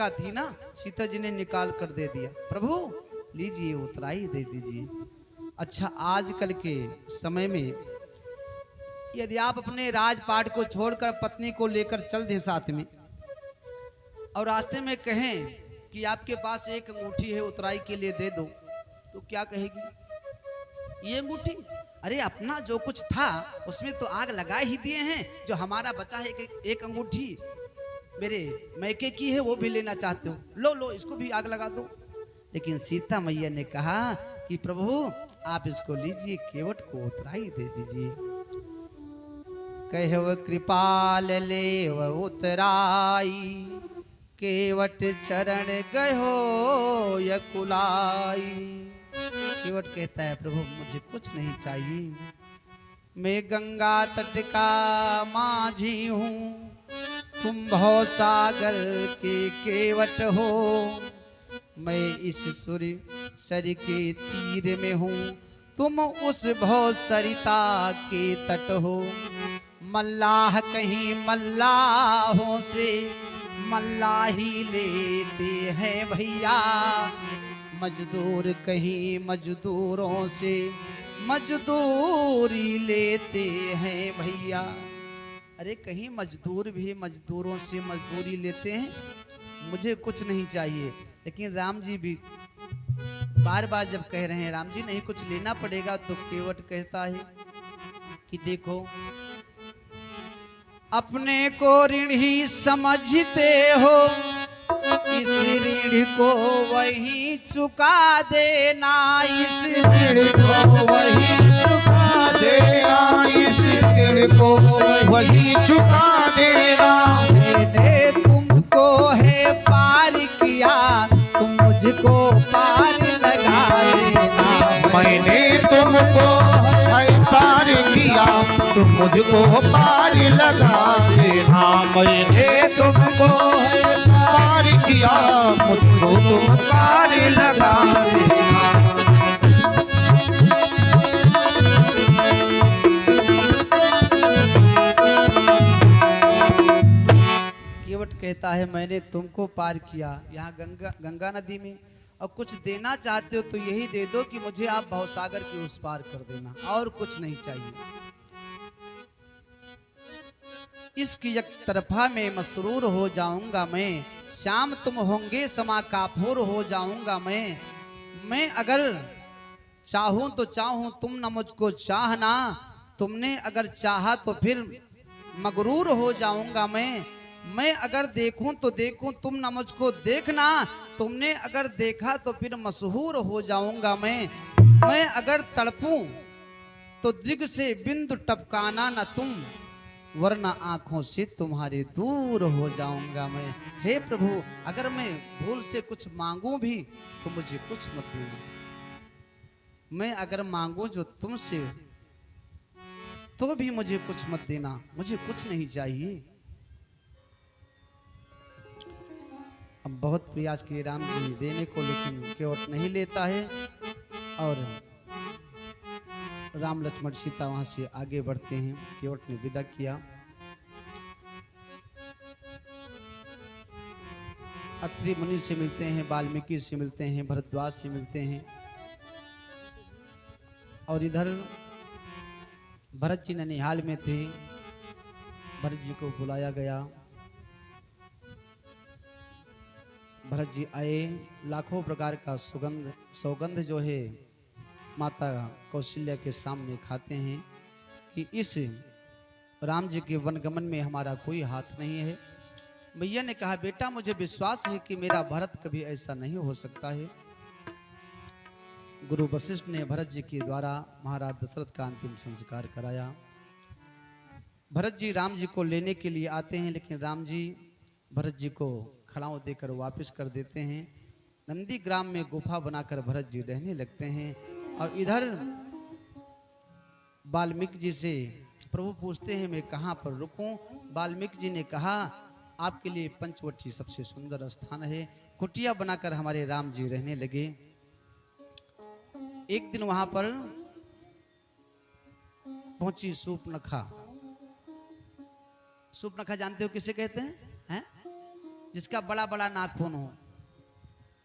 का थी ना, सीता जी ने निकाल कर दे दिया। प्रभु लीजिए उतराई दे दीजिए। अच्छा, आजकल के समय में यदि आप अपने राजपाट को छोड़कर पत्नी को लेकर चल दें साथ में, और रास्ते में कहें कि आपके पास एक अंगूठी है उतराई के लिए दे दो, तो क्या कहेगी? ये अंगूठी? अरे अपना जो कुछ था उसमें तो आग लगा ही दिए हैं, जो हमारा बचा है एक अंगूठी मेरे मैके की है वो भी लेना चाहते हो, लो लो इसको भी आग लगा दो। लेकिन सीता मैया ने कहा कि प्रभु आप इसको लीजिए, केवट को उतराई दे दीजिए। कहव कृपाल लेव उतराई, केवट चरण गयो यकुलाई। केवट कहता है प्रभु मुझे कुछ नहीं चाहिए, मैं गंगा तट का माझी हूँ, तुम भव सागर के केवट हो। मैं इस सूर्य सर के तीर में हूँ, तुम उस भव सरिता के तट हो। मल्लाह कहीं मल्लाहों से मल्लाही लेते हैं भैया, मजदूर कहीं मजदूरों से मजदूरी लेते हैं भैया। अरे कहीं मजदूर भी मजदूरों से मजदूरी लेते हैं, मुझे कुछ नहीं चाहिए। लेकिन राम जी भी बार बार जब कह रहे हैं राम जी नहीं कुछ लेना पड़ेगा, तो केवट कहता है कि देखो अपने को ऋण ही समझते हो, इस ऋण को वही चुका देना, इस ऋण को वही चुका देना, इस ऋण को वही चुका देना। मैंने तुमको है पार किया, तुम मुझको पार लगा देना। मैंने तुमको है पार किया, तुम मुझको पार लगा देना। मैंने तुमको पार किया, मुझको तुम पार लगा देना। केवट कहता है मैंने तुमको पार किया यहाँ गंगा नदी में, और कुछ देना चाहते हो तो यही दे दो कि मुझे आप भवसागर के उस पार कर देना, और कुछ नहीं चाहिए। इश्क एक तरफा में मसरूर हो जाऊंगा मैं, शाम तुम होंगे समा काफूर हो जाऊंगा मैं अगर चाहूं तो चाहूं तुम न मुझको चाहना, तुमने अगर चाहा तो फिर मगरूर हो जाऊंगा मैं अगर देखूं तो देखूं तुम न मुझको देखना, तुमने अगर देखा तो फिर मशहूर हो जाऊंगा मैं अगर तड़पूं तो दिग से बिंदु टपकाना न तुम, वरना आंखों से तुम्हारे दूर हो जाऊंगा मैं। हे प्रभु अगर मैं भूल से कुछ मांगूं भी तो मुझे कुछ मत देना, मैं अगर मांगूं जो तुमसे तो भी मुझे कुछ मत देना, मुझे कुछ नहीं चाहिए। अब बहुत प्रयास किए राम जी देने को, लेकिन केवट नहीं लेता है, और राम लक्ष्मण सीता वहां से आगे बढ़ते हैं। केवट ने विदा किया। अत्रि मुनि से मिलते हैं, वाल्मीकि से मिलते हैं, भरद्वाज से मिलते हैं, और इधर भरत जी ननिहाल में थे, भरत जी को बुलाया गया। भरत जी आए, लाखों प्रकार का सौगंध जो है माता कौशल्या के सामने खाते हैं कि इस राम जी के वनगमन में हमारा कोई हाथ नहीं है। मैया ने कहा बेटा मुझे विश्वास है कि मेरा भरत कभी ऐसा नहीं हो सकता है। गुरु वशिष्ठ ने भरत जी के द्वारा महाराज दशरथ का अंतिम संस्कार कराया। भरत जी राम जी को लेने के लिए आते हैं, लेकिन राम जी भरत जी को खड़ाऊ देकर वापस कर देते हैं। नंदी ग्राम में गुफा बनाकर भरत जी रहने लगते हैं। और इधर वाल्मीकि जी से प्रभु पूछते हैं मैं कहाँ पर रुकूं। वाल्मीकि जी ने कहा आपके लिए पंचवटी सबसे सुंदर स्थान है। कुटिया बनाकर हमारे राम जी रहने लगे। एक दिन वहां पर पहुंची सूर्पनखा। सूर्पनखा जानते हो किसे कहते हैं? जिसका बड़ा बड़ा नाखून हो,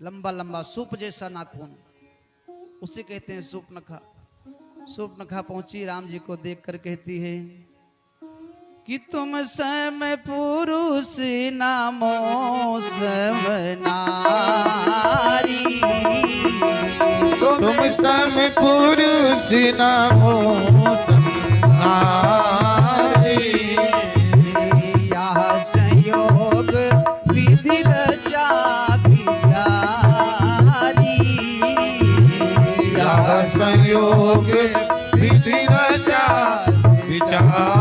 लंबा लंबा सूप जैसा नाखून, उसे कहते हैं सूपनखा। सूपनखा पहुंची, राम जी को देखकर कहती है कि तुम सम पुरुष नामो सम नारी, तुम सम पुरुष नामो सम नारी, यह संयोग विधि रचा विचारी, यह संयोग विधि रचा विचारी।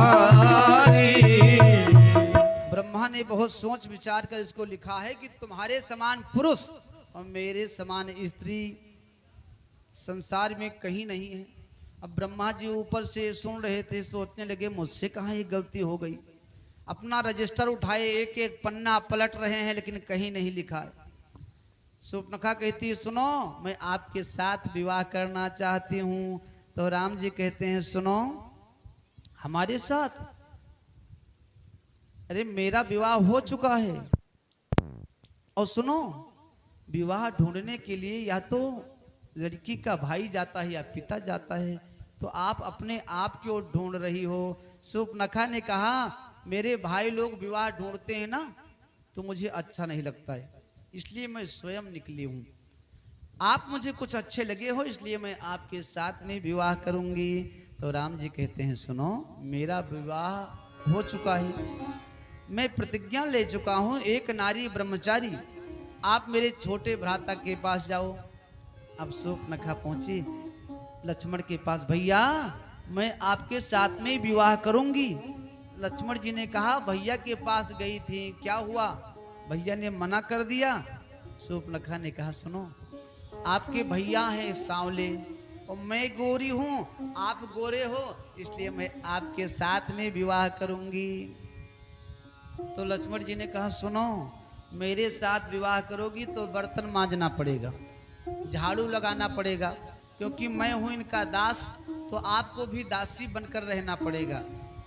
ब्रह्मा ने बहुत सोच विचार कर इसको लिखा है कि तुम्हारे समान पुरुष और मेरे समान स्त्री संसार में कहीं नहीं है। अब ब्रह्मा जी ऊपर से सुन रहे थे, सोचने लगे मुझसे कहाँ ये गलती हो गई। अपना रजिस्टर उठाए, एक एक पन्ना पलट रहे हैं, लेकिन कहीं नहीं लिखा है। सूपनखा कहती है सुनो, मैं आपके साथ विवाह करना चाहती हूँ। तो राम जी कहते हैं सुनो, हमारे साथ? अरे मेरा विवाह हो चुका है। और सुनो, विवाह ढूंढने के लिए या तो लड़की का भाई जाता है या पिता जाता है, तो आप अपने आप क्यों ढूंढ रही हो? सूपनखा ने कहा मेरे भाई लोग विवाह ढूंढते हैं ना, तो मुझे अच्छा नहीं लगता है, इसलिए मैं स्वयं निकली हूं। आप मुझे कुछ अच्छे लगे हो, इसलिए मैं आपके साथ में विवाह करूंगी। तो राम जी कहते हैं सुनो, मेरा विवाह हो चुका है, मैं प्रतिज्ञा ले चुका हूं, एक नारी ब्रह्मचारी। आप मेरे छोटे भ्राता के पास जाओ। अब सूपनखा पहुंची लक्ष्मण के पास, भैया मैं आपके साथ में विवाह करूंगी। लक्ष्मण जी ने कहा भैया के पास गई थी, क्या हुआ? भैया ने मना कर दिया। सूपनखा ने कहा सुनो, आपके भैया हैं सांवले और मैं गोरी हूं, आप गोरे हो, इसलिए मैं आपके साथ में विवाह करूंगी। तो लक्ष्मण जी ने कहा सुनो, मेरे साथ विवाह करोगी तो बर्तन मांजना पड़ेगा, झाड़ू लगाना पड़ेगा, क्योंकि मैं हूं इनका दास, तो आपको भी दासी बनकर रहना पड़ेगा।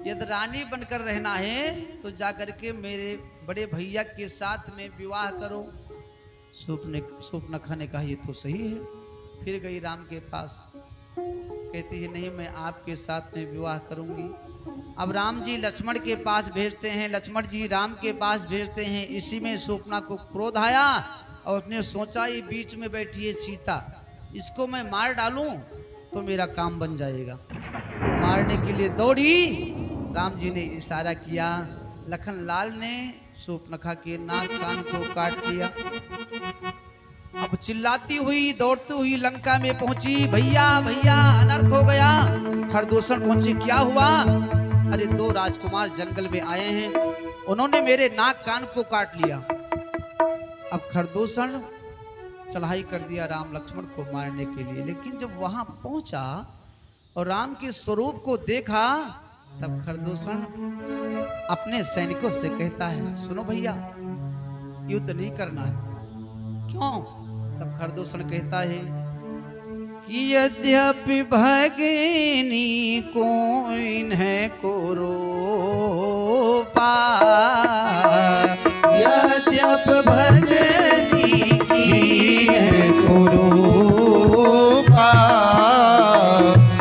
यदि रानी बनकर रहना है तो जाकर के मेरे बड़े भैया के साथ में विवाह करो। सूपनखा ने कहा ये तो सही है। फिर गई राम के पास, कहती है नहीं मैं आपके साथ में विवाह करूंगी। अब राम जी लक्ष्मण के पास भेजते हैं, लक्ष्मण जी राम के पास भेजते हैं। इसी में सूपना को क्रोध आया और उसने सोचा ये बीच में बैठी है सीता, इसको मैं मार डालूं तो मेरा काम बन जाएगा। मारने के लिए दौड़ी, राम जी ने इशारा किया, लखन लाल ने सूपनखा के नाक कान को काट दिया। अब चिल्लाती हुई दौड़ती हुई लंका में पहुंची, भैया भैया अनर्थ हो गया। खरदूषण पहुंची, क्या हुआ? अरे दो राजकुमार जंगल में आए हैं, उन्होंने मेरे नाक कान को काट लिया। अब खरदूषण चढ़ाई कर दिया राम लक्ष्मण को मारने के लिए, लेकिन जब वहां पहुंचा और राम के स्वरूप को देखा, तब खरदूषण अपने सैनिकों से कहता है सुनो भैया, युद्ध नहीं करना है। क्यों? तब खरदूषण कहता है कि यद्यपि भगिनी को इन्हें कुरूपा, यद्यपि भगिनी की कुरूपा,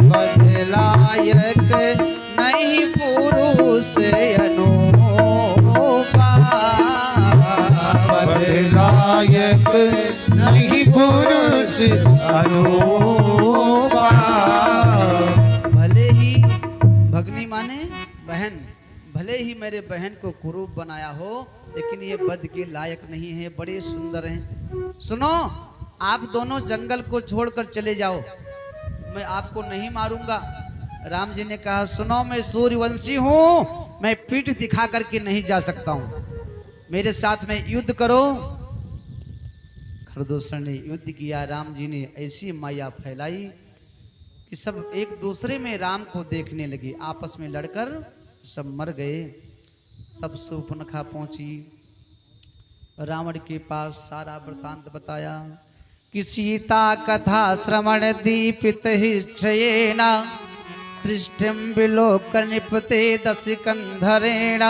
बदलायक नहीं पुरुष अनुपा, बदलायक नहीं पुरुष अनुपा। भले ही भगनी माने बहन, भले ही मेरे बहन को कुरूप बनाया हो, लेकिन ये बद के लायक नहीं है, बड़े सुंदर हैं। सुनो, आप दोनों जंगल को छोड़कर चले जाओ, मैं आपको नहीं मारूंगा। राम जी ने कहा सुनो, मैं सूर्यवंशी हूं, मैं पीठ दिखा करके नहीं जा सकता हूं, मेरे साथ में युद्ध करो। खरदूषण ने युद्ध किया, राम जी ने ऐसी माया फैलाई कि सब एक दूसरे में राम को देखने लगे, आपस में लड़कर सब मर गए। तब सूपनखा पहुंची रावण के पास, सारा वृतांत बताया कि सीता कथा श्रवण दीपित हिष्ठयेन सृष्टिं विलोकन निपते दश कंधरेण,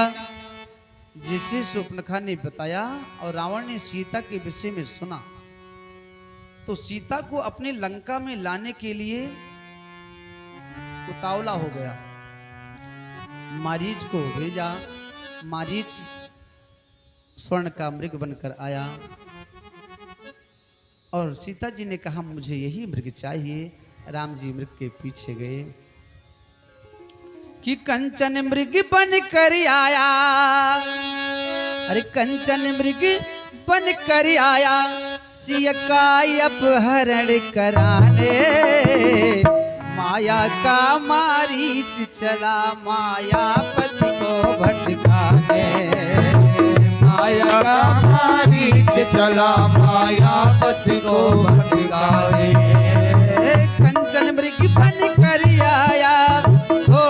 जैसे शूर्पणखा ने बताया और रावण ने सीता के विषय में सुना, तो सीता को अपने लंका में लाने के लिए उतावला हो गया। मारीच को भेजा। मारीच स्वर्ण का मृग बनकर आया और सीता जी ने कहा मुझे यही मृग चाहिए। राम जी मृग के पीछे गए कि कंचन मृग बन कर आया। अरे कंचन मृग बन कर आया, सिया का अपहरण कराने। माया का मारीच चला, मायापति को भटकाने। माया का मारीच चला, मायापति को भटकाने। कंचन मृग बन कर आया, हो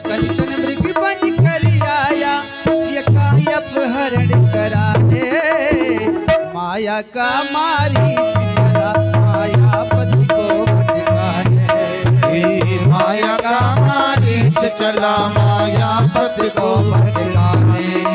कंचन मृग बन कर आया, सिया का अपहरण कराने। माया का मारीच चला, मायापति को भटकाने। माया का मारीच चला, मायापति को भटकाने।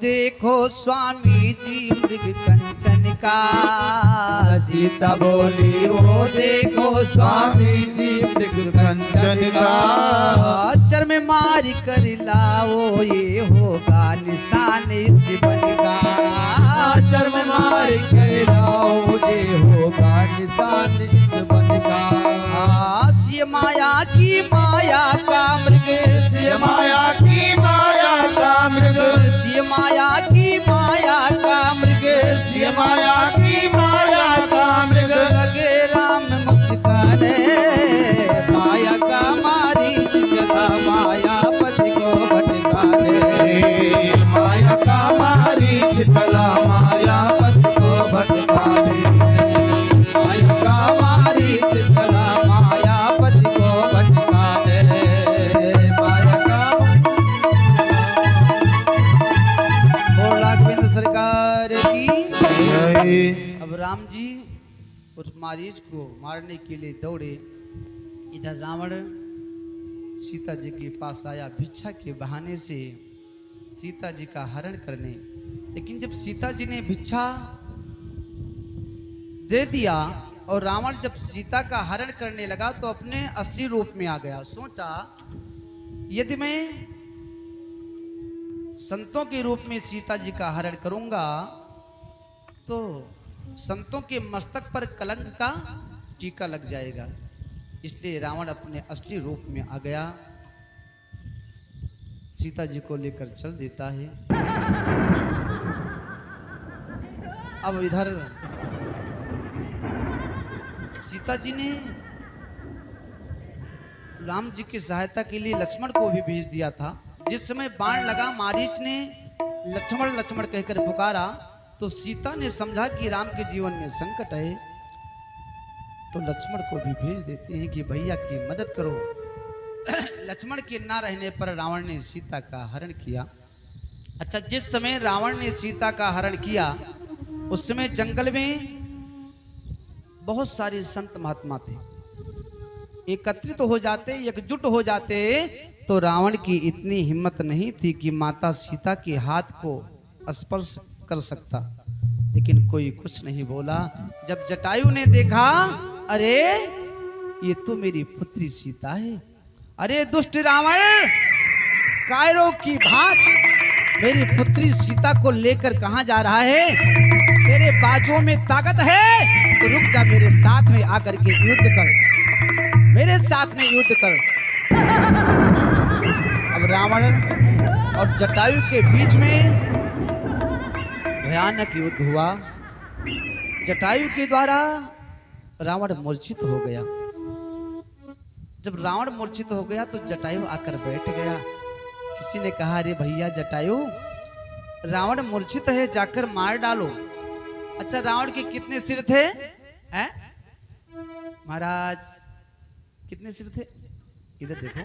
देखो स्वामी जी मृग कंचन का। सीता बोली वो देखो स्वामी जी मृग कंचन का। चर्म मारी कर लाओ, ये होगा निशान इस बन का। चर्म मारी कर लाओ, ये होगा निशान इस बन का। सिय माया की माया का मृग, सिय माया की माया का मृग, सिय माया की माया का मृग, सिय माया की माया का मृग। लगे राम मुस्काने। माया का मारीच चला, मायापति को भटकाने। माया का मारीच चला, मायापति को भटकाने। माया का मारीच चला, मायापति को भटकाने। माया का बोला केंद्र सरकार की। अब राम जी उस मारीच को मारने के लिए दौड़े। इधर रावण सीता जी के पास आया भिक्षा के बहाने से सीता जी का हरण करने। लेकिन जब सीता जी ने भिक्षा दे दिया और रावण जब सीता का हरण करने लगा तो अपने असली रूप में आ गया। सोचा यदि मैं संतों के रूप में सीता जी का हरण करूंगा तो संतों के मस्तक पर कलंक का टीका लग जाएगा। इसलिए रावण अपने असली रूप में आ गया, सीता जी को लेकर चल देता है। अब इधर सीता जी ने राम जी की सहायता के लिए लक्ष्मण को भी भेज दिया था। जिस समय बाण लगा, मारीच ने लक्ष्मण लक्ष्मण कहकर पुकारा तो सीता ने समझा कि राम के जीवन में संकट है, तो लक्ष्मण को भी भेज देते हैं कि भैया की मदद करो। लक्ष्मण के ना रहने पर रावण ने सीता का हरण किया। अच्छा, जिस समय रावण ने सीता का हरण किया उस समय जंगल में बहुत सारे संत महात्मा थे, एकत्रित हो जाते, एकजुट हो जाते, तो रावण की इतनी हिम्मत नहीं थी कि माता सीता के हाथ को स्पर्श कर सकता। लेकिन कोई कुछ नहीं बोला। जब जटायु ने देखा, अरे ये तो मेरी पुत्री सीता है। अरे दुष्ट रावण, कायरों की भांति मेरी पुत्री सीता को लेकर कहां जा रहा है? तेरे बाजुओं में ताकत है तो रुक जा, मेरे साथ में आकर के युद्ध कर, मेरे साथ में युद्ध कर। अब रावण और जटायु के बीच में भयानक युद्ध हुआ। जटायु के द्वारा रावण मूर्छित हो गया। जब रावण मूर्छित हो गया तो जटायु आकर बैठ गया किसी ने कहा अरे भैया जटायु, रावण मूर्छित है, जाकर मार डालो। अच्छा रावण के कितने सिर थे? हैं महाराज कितने सिर थे? इधर देखो।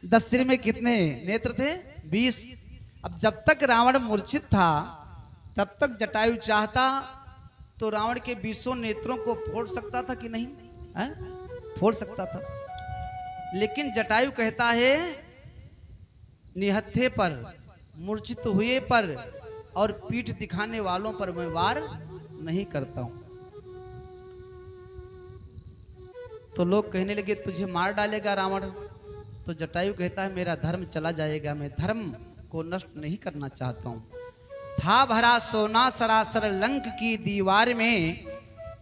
10 सिर में कितने नेत्र थे? 20। अब जब तक रावण मूर्छित था तब तक जटायु चाहता तो रावण के 20 नेत्रों को फोड़ सकता था कि नहीं? है? फोड़ सकता था। लेकिन जटायु कहता है निहत्थे पर, मूर्छित हुए पर और पीठ दिखाने वालों पर मैं वार नहीं करता हूं। तो लोग कहने लगे तुझे मार डालेगा रावण। तो जटायु कहता है मेरा धर्म चला जाएगा, मैं धर्म को नष्ट नहीं करना चाहता हूं। था भरा सोना सरासर लंक की दीवार में,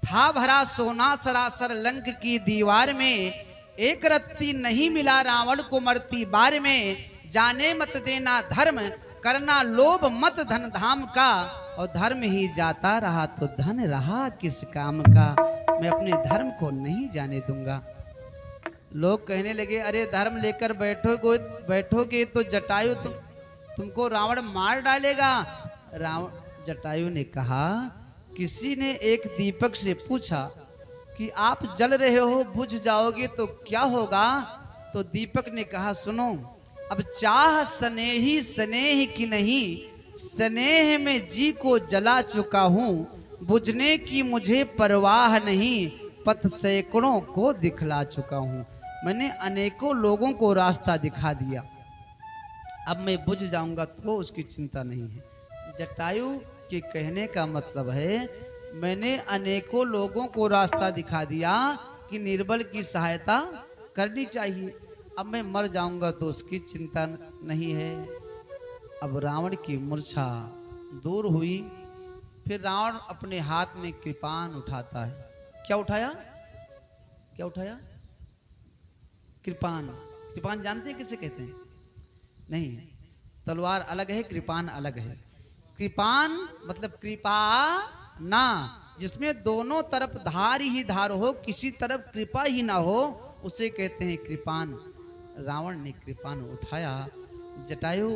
था भरा सोना सरासर लंक की दीवार में, एक रत्ती नहीं मिला रावण को मरती बार में। जाने मत देना धर्म, करना लोभ मत धन धाम का, और धर्म ही जाता रहा तो धन रहा किस काम का। मैं अपने धर्म को नहीं जाने दूंगा। लोग कहने लगे अरे धर्म लेकर बैठोगे तो जटायु तुमको रावण मार डालेगा। रावण जटायु ने कहा, किसी ने एक दीपक से पूछा कि आप जल रहे हो, बुझ जाओगे तो क्या होगा? तो दीपक ने कहा सुनो, अब चाह स्नेही स्नेह की नहीं, स्नेह में जी को जला चुका हूं, बुझने की मुझे परवाह नहीं, पथ सैकड़ों को दिखला चुका हूं। मैंने अनेकों लोगों को रास्ता दिखा दिया, अब मैं बुझ जाऊंगा तो उसकी चिंता नहीं है। जटायु के कहने का मतलब है मैंने अनेकों लोगों को रास्ता दिखा दिया कि निर्बल की सहायता करनी चाहिए, अब मैं मर जाऊंगा तो उसकी चिंता नहीं है। अब रावण की मूर्छा दूर हुई। फिर रावण अपने हाथ में कृपान उठाता है। क्या उठाया? क्या उठाया? कृपान। कृपान जानते हैं किसे कहते हैं? नहीं, तलवार अलग है, कृपान अलग है। कृपान मतलब कृपा ना, जिसमें दोनों तरफ धार ही धार हो, किसी तरफ कृपा ही ना हो, उसे कहते हैं कृपान। रावण ने कृपान उठाया। जटायु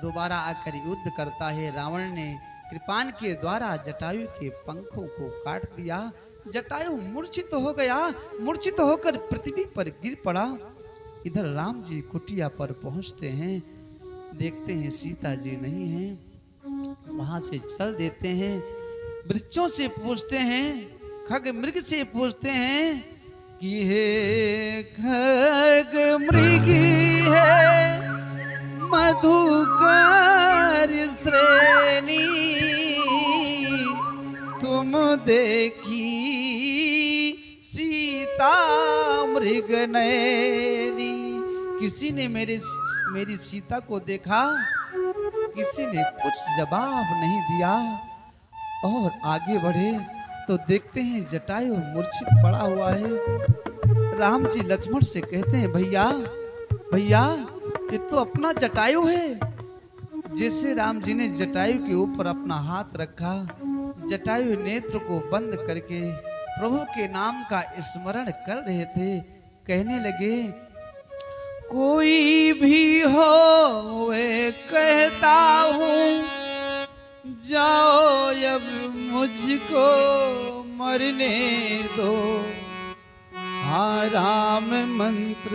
दोबारा आकर युद्ध करता है। रावण ने कृपान के द्वारा जटायु के पंखों को काट दिया। जटायु मूर्छित हो गया, मूर्छित होकर पृथ्वी पर गिर पड़ा। इधर राम जी कुटिया पर पहुंचते हैं, देखते हैं सीता जी नहीं हैं, वहां से चल देते हैं। वृक्षों से पूछते हैं, खग मृग से पूछते हैं कि हे खग मृगी है मधुकर श्रेणी, तुम देखी सीता मृग नैनी। किसी ने मेरी सीता को देखा? किसी ने कुछ जवाब नहीं दिया। और आगे बढ़े तो देखते हैं जटायु मूर्छित पड़ा हुआ है। राम जी लक्ष्मण से कहते हैं भैया भैया ये तो अपना जटायु है। जैसे राम जी ने जटायु के ऊपर अपना हाथ रखा, जटायु नेत्र को बंद करके प्रभु के नाम का स्मरण कर रहे थे। कहने लगे कोई भी हो वे कहता हूँ, जाओ अब मुझको मरने दो। हाँ राम मंत्र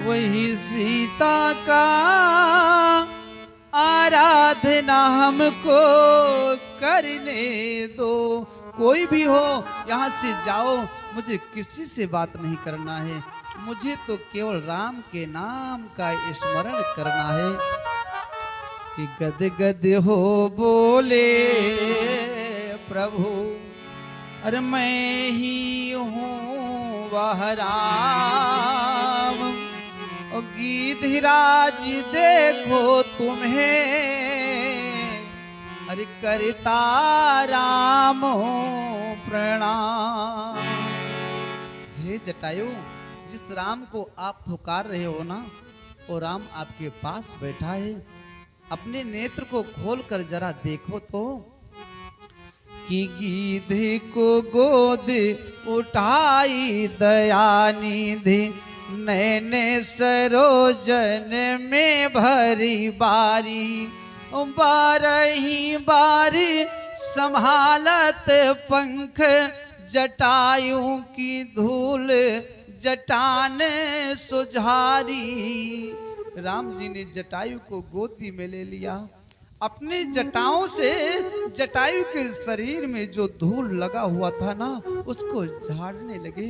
वही सीता का, आराधना हमको करने दो। कोई भी हो यहाँ से जाओ, मुझे किसी से बात नहीं करना है, मुझे तो केवल राम के नाम का स्मरण करना है। कि गद गद हो बोले प्रभु, अरे मैं ही हूँ वह राम। और गिरिराज देखो तुम्हें, अरे करता राम प्रणाम। हे जटायु, जिस राम को आप पुकार रहे हो ना, वो राम आपके पास बैठा है। अपने नेत्र को खोलकर जरा देखो तो, कि गीधे को गोद उठाई दयानिधि, नैने सरोजन में भरी बारी, बारही बारी संभालत पंख, जटायु की धूल जटान सुझारी। राम जी ने जटायु को गोदी में ले लिया, अपने जटाओं से जटायु के शरीर में जो धूल लगा हुआ था ना उसको झाड़ने लगे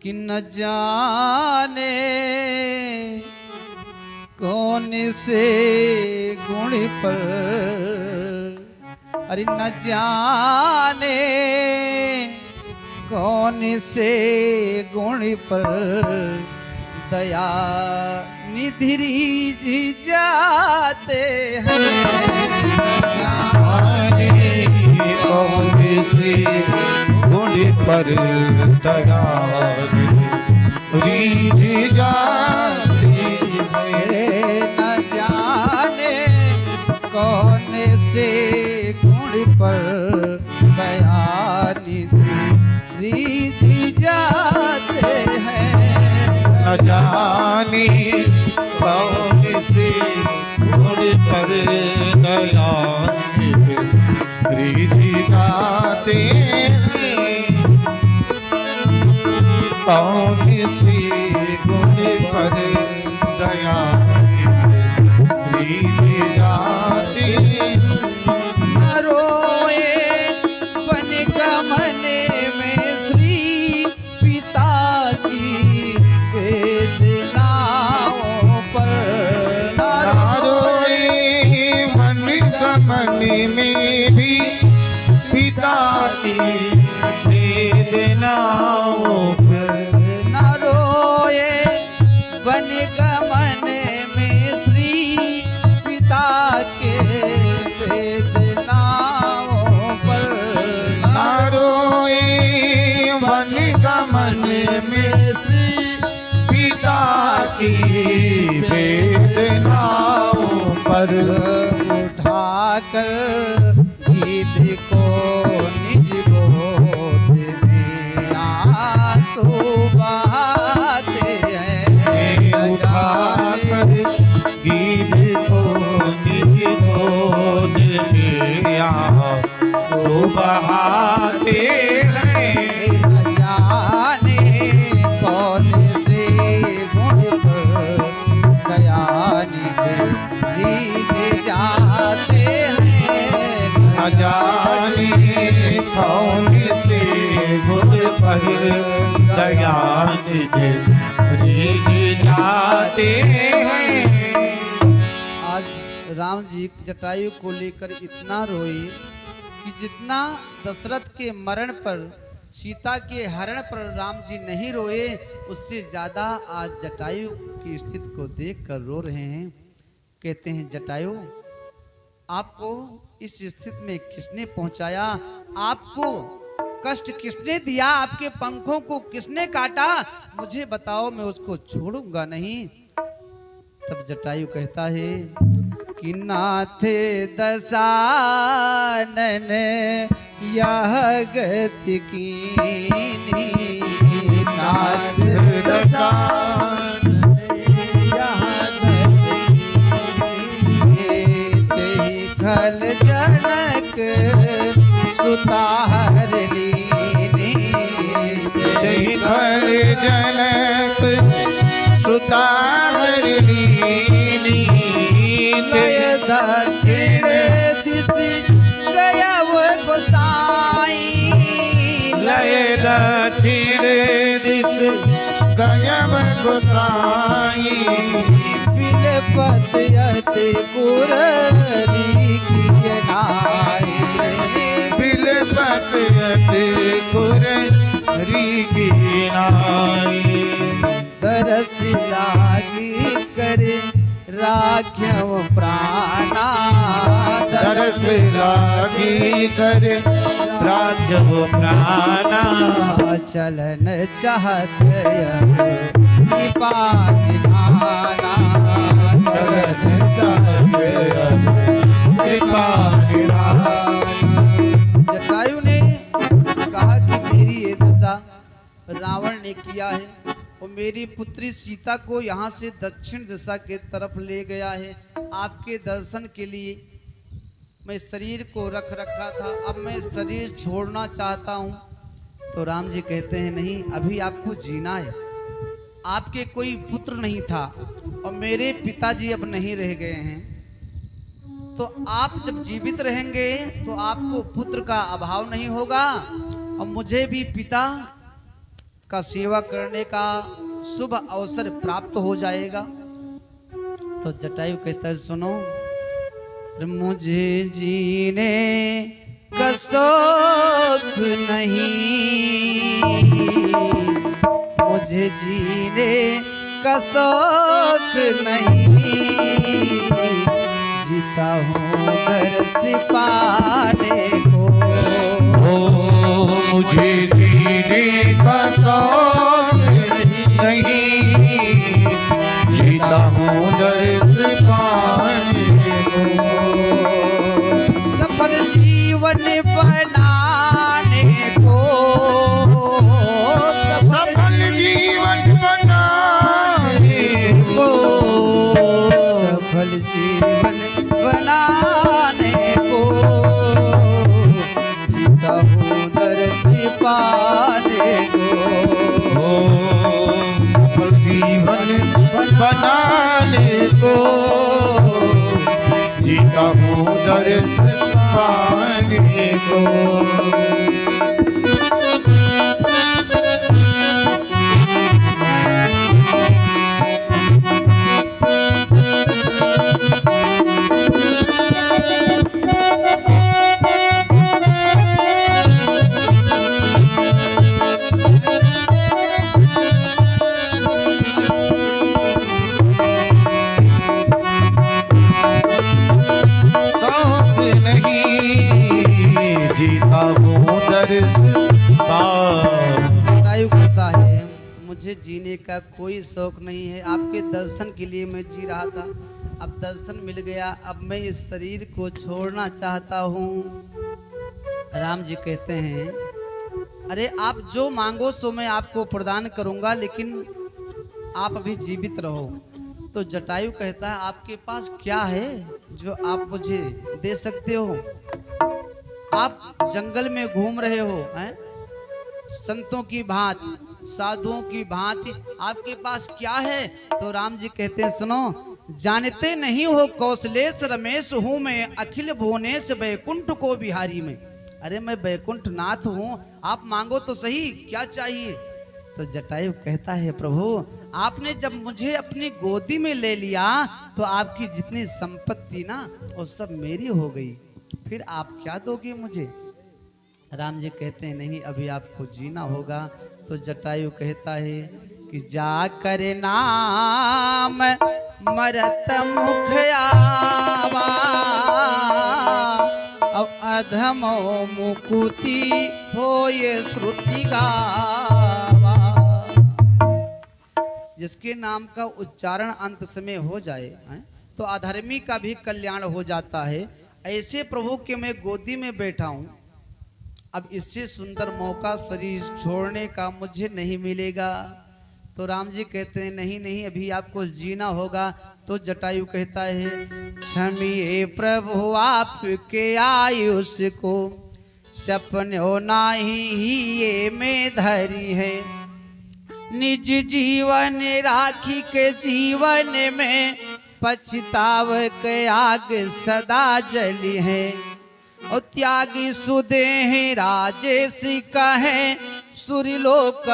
कि न जाने कौन से गुण पर, अरे न जाने कौन से गुण पर दया निधि जी जाते हैं। कौन से गुण पर दया रीझ जाती है। न जाने कौन से गुण पर दया निधि रीझ जाते हैं। न जाने कौन से गुण पर दया रीझ जाते हैं। कौन से गुण पर दया रीझ जाते हैं। न रोए बन गमन में श्री पिता की वेदनाओं पर, न रोए मन गमन में भी पिता की वेदनाओं पर। न रोए बन गमन में श्री पिता के वेदनाओं पर। न रोए मन गमन में पिता की वेदनाओं पर। उठाकर गिद्ध को निज गोद में आंसू बहाते हैं। उठाकर गिद्ध को निज गोद में आंसू बहाते हैं। न जाने कौन से गुण पर दया निधि रीझ जाते हैं। न जाने कौन से गुण पर दया निधि रीझ जाते हैं। आज राम जी जटायु को लेकर इतना रोए कि जितना दशरथ के मरण पर, सीता के हरण पर राम जी नहीं रोए, उससे ज्यादा आज जटायु की स्थिति को देखकर रो रहे हैं। कहते हैं जटायु, आपको इस स्थिति में किसने पहुंचाया? आपको कष्ट किसने दिया? आपके पंखों को किसने काटा? मुझे बताओ, मैं उसको छोड़ूंगा नहीं। तब जटायु कहता है कि नाथ दशानन यह गति कीनी। नाथ दशानन खल जनक सुताहर लीनी। जय खल जनक सुताहर लीनी। लय दक्षिण दिश गया वो गोसाई। लय दक्षिण दिश गयब गोसाई। बिलपत यति कुररी किए नाई। बिलपत यति कुररी की नाई। दरस लागी करे राख्यव प्राणा। दरस लागी करे राख्यव प्राणा। चलन चाहत कृपा निधाना। चलन चाहत कृपा निधाना। जटायु ने कहा कि मेरी ये दशा रावण ने मैंने किया है और मेरी पुत्री सीता को यहाँ से दक्षिण दिशा के तरफ ले गया है। आपके दर्शन के लिए मैं शरीर को रख रखा था, अब मैं शरीर छोड़ना चाहता हूँ। तो राम जी कहते हैं नहीं, अभी आपको जीना है। आपके कोई पुत्र नहीं था और मेरे पिताजी अब नहीं रह गए हैं, तो आप जब जीवित रहेंगे तो आपको पुत्र का अभाव नहीं होगा और मुझे भी पिता का सेवा करने का शुभ अवसर प्राप्त हो जाएगा। तो जटायु कहता है सुनो, मुझे जीने का शौक नहीं, मुझे जीने का शौक नहीं, जीता हूँ दर्श पाने को। मुझे जीने का शौक नहीं, जीता हूँ दर्श पाने को। सफल जीवन बनाने को, सफल जीवन बनाने को, सफल जीवन बनाने को, जीता हूँ दर्श पाने को। सफल जीवन बनाने को, जीता हूँ दर्श पाने को। जटायु कहता है मुझे जीने का कोई शौक नहीं है, आपके दर्शन के लिए मैं जी रहा था, अब दर्शन मिल गया, अब मैं इस शरीर को छोड़ना चाहता हूँ। राम जी कहते हैं अरे आप जो मांगो सो मैं आपको प्रदान करूँगा, लेकिन आप अभी जीवित रहो। तो जटायु कहता है आपके पास क्या है जो आप मुझे दे सकते हो? आप जंगल में घूम रहे हो हैं, संतों की भांति, साधुओं की भांति, आपके पास क्या है? तो राम जी कहते हैं सुनो, जानते नहीं हो कौशलेश रमेश हूँ मैं, अखिल भुवनेश बैकुंठ को बिहारी में। अरे मैं बैकुंठ नाथ हूँ, आप मांगो तो सही, क्या चाहिए? तो जटायु कहता है प्रभु आपने जब मुझे अपनी गोदी में ले लिया तो आपकी जितनी संपत्ति ना वो सब मेरी हो गई, फिर आप क्या दोगे मुझे? राम जी कहते हैं नहीं, अभी आपको जीना होगा। तो जटायु कहता है कि जा कर नाम मरत मुख आवा, अब अधमो मुकुति हो ये श्रुति गावा। जिसके नाम का उच्चारण अंत समय हो जाए तो अधर्मी का भी कल्याण हो जाता है। ऐसे प्रभु के मैं गोदी में बैठा हूं, अब इससे सुंदर मौका शरीर छोड़ने का मुझे नहीं मिलेगा। तो राम जी कहते हैं नहीं नहीं, अभी आपको जीना होगा। तो जटायु कहता है क्षमिए प्रभु आपके आयुष को, सपने नाही ही ये में धरी है, निज जीवन राखी के जीवन में पछताव के आग सदा जली है। और त्यागी सुदेह राजेश कहे सुरलोक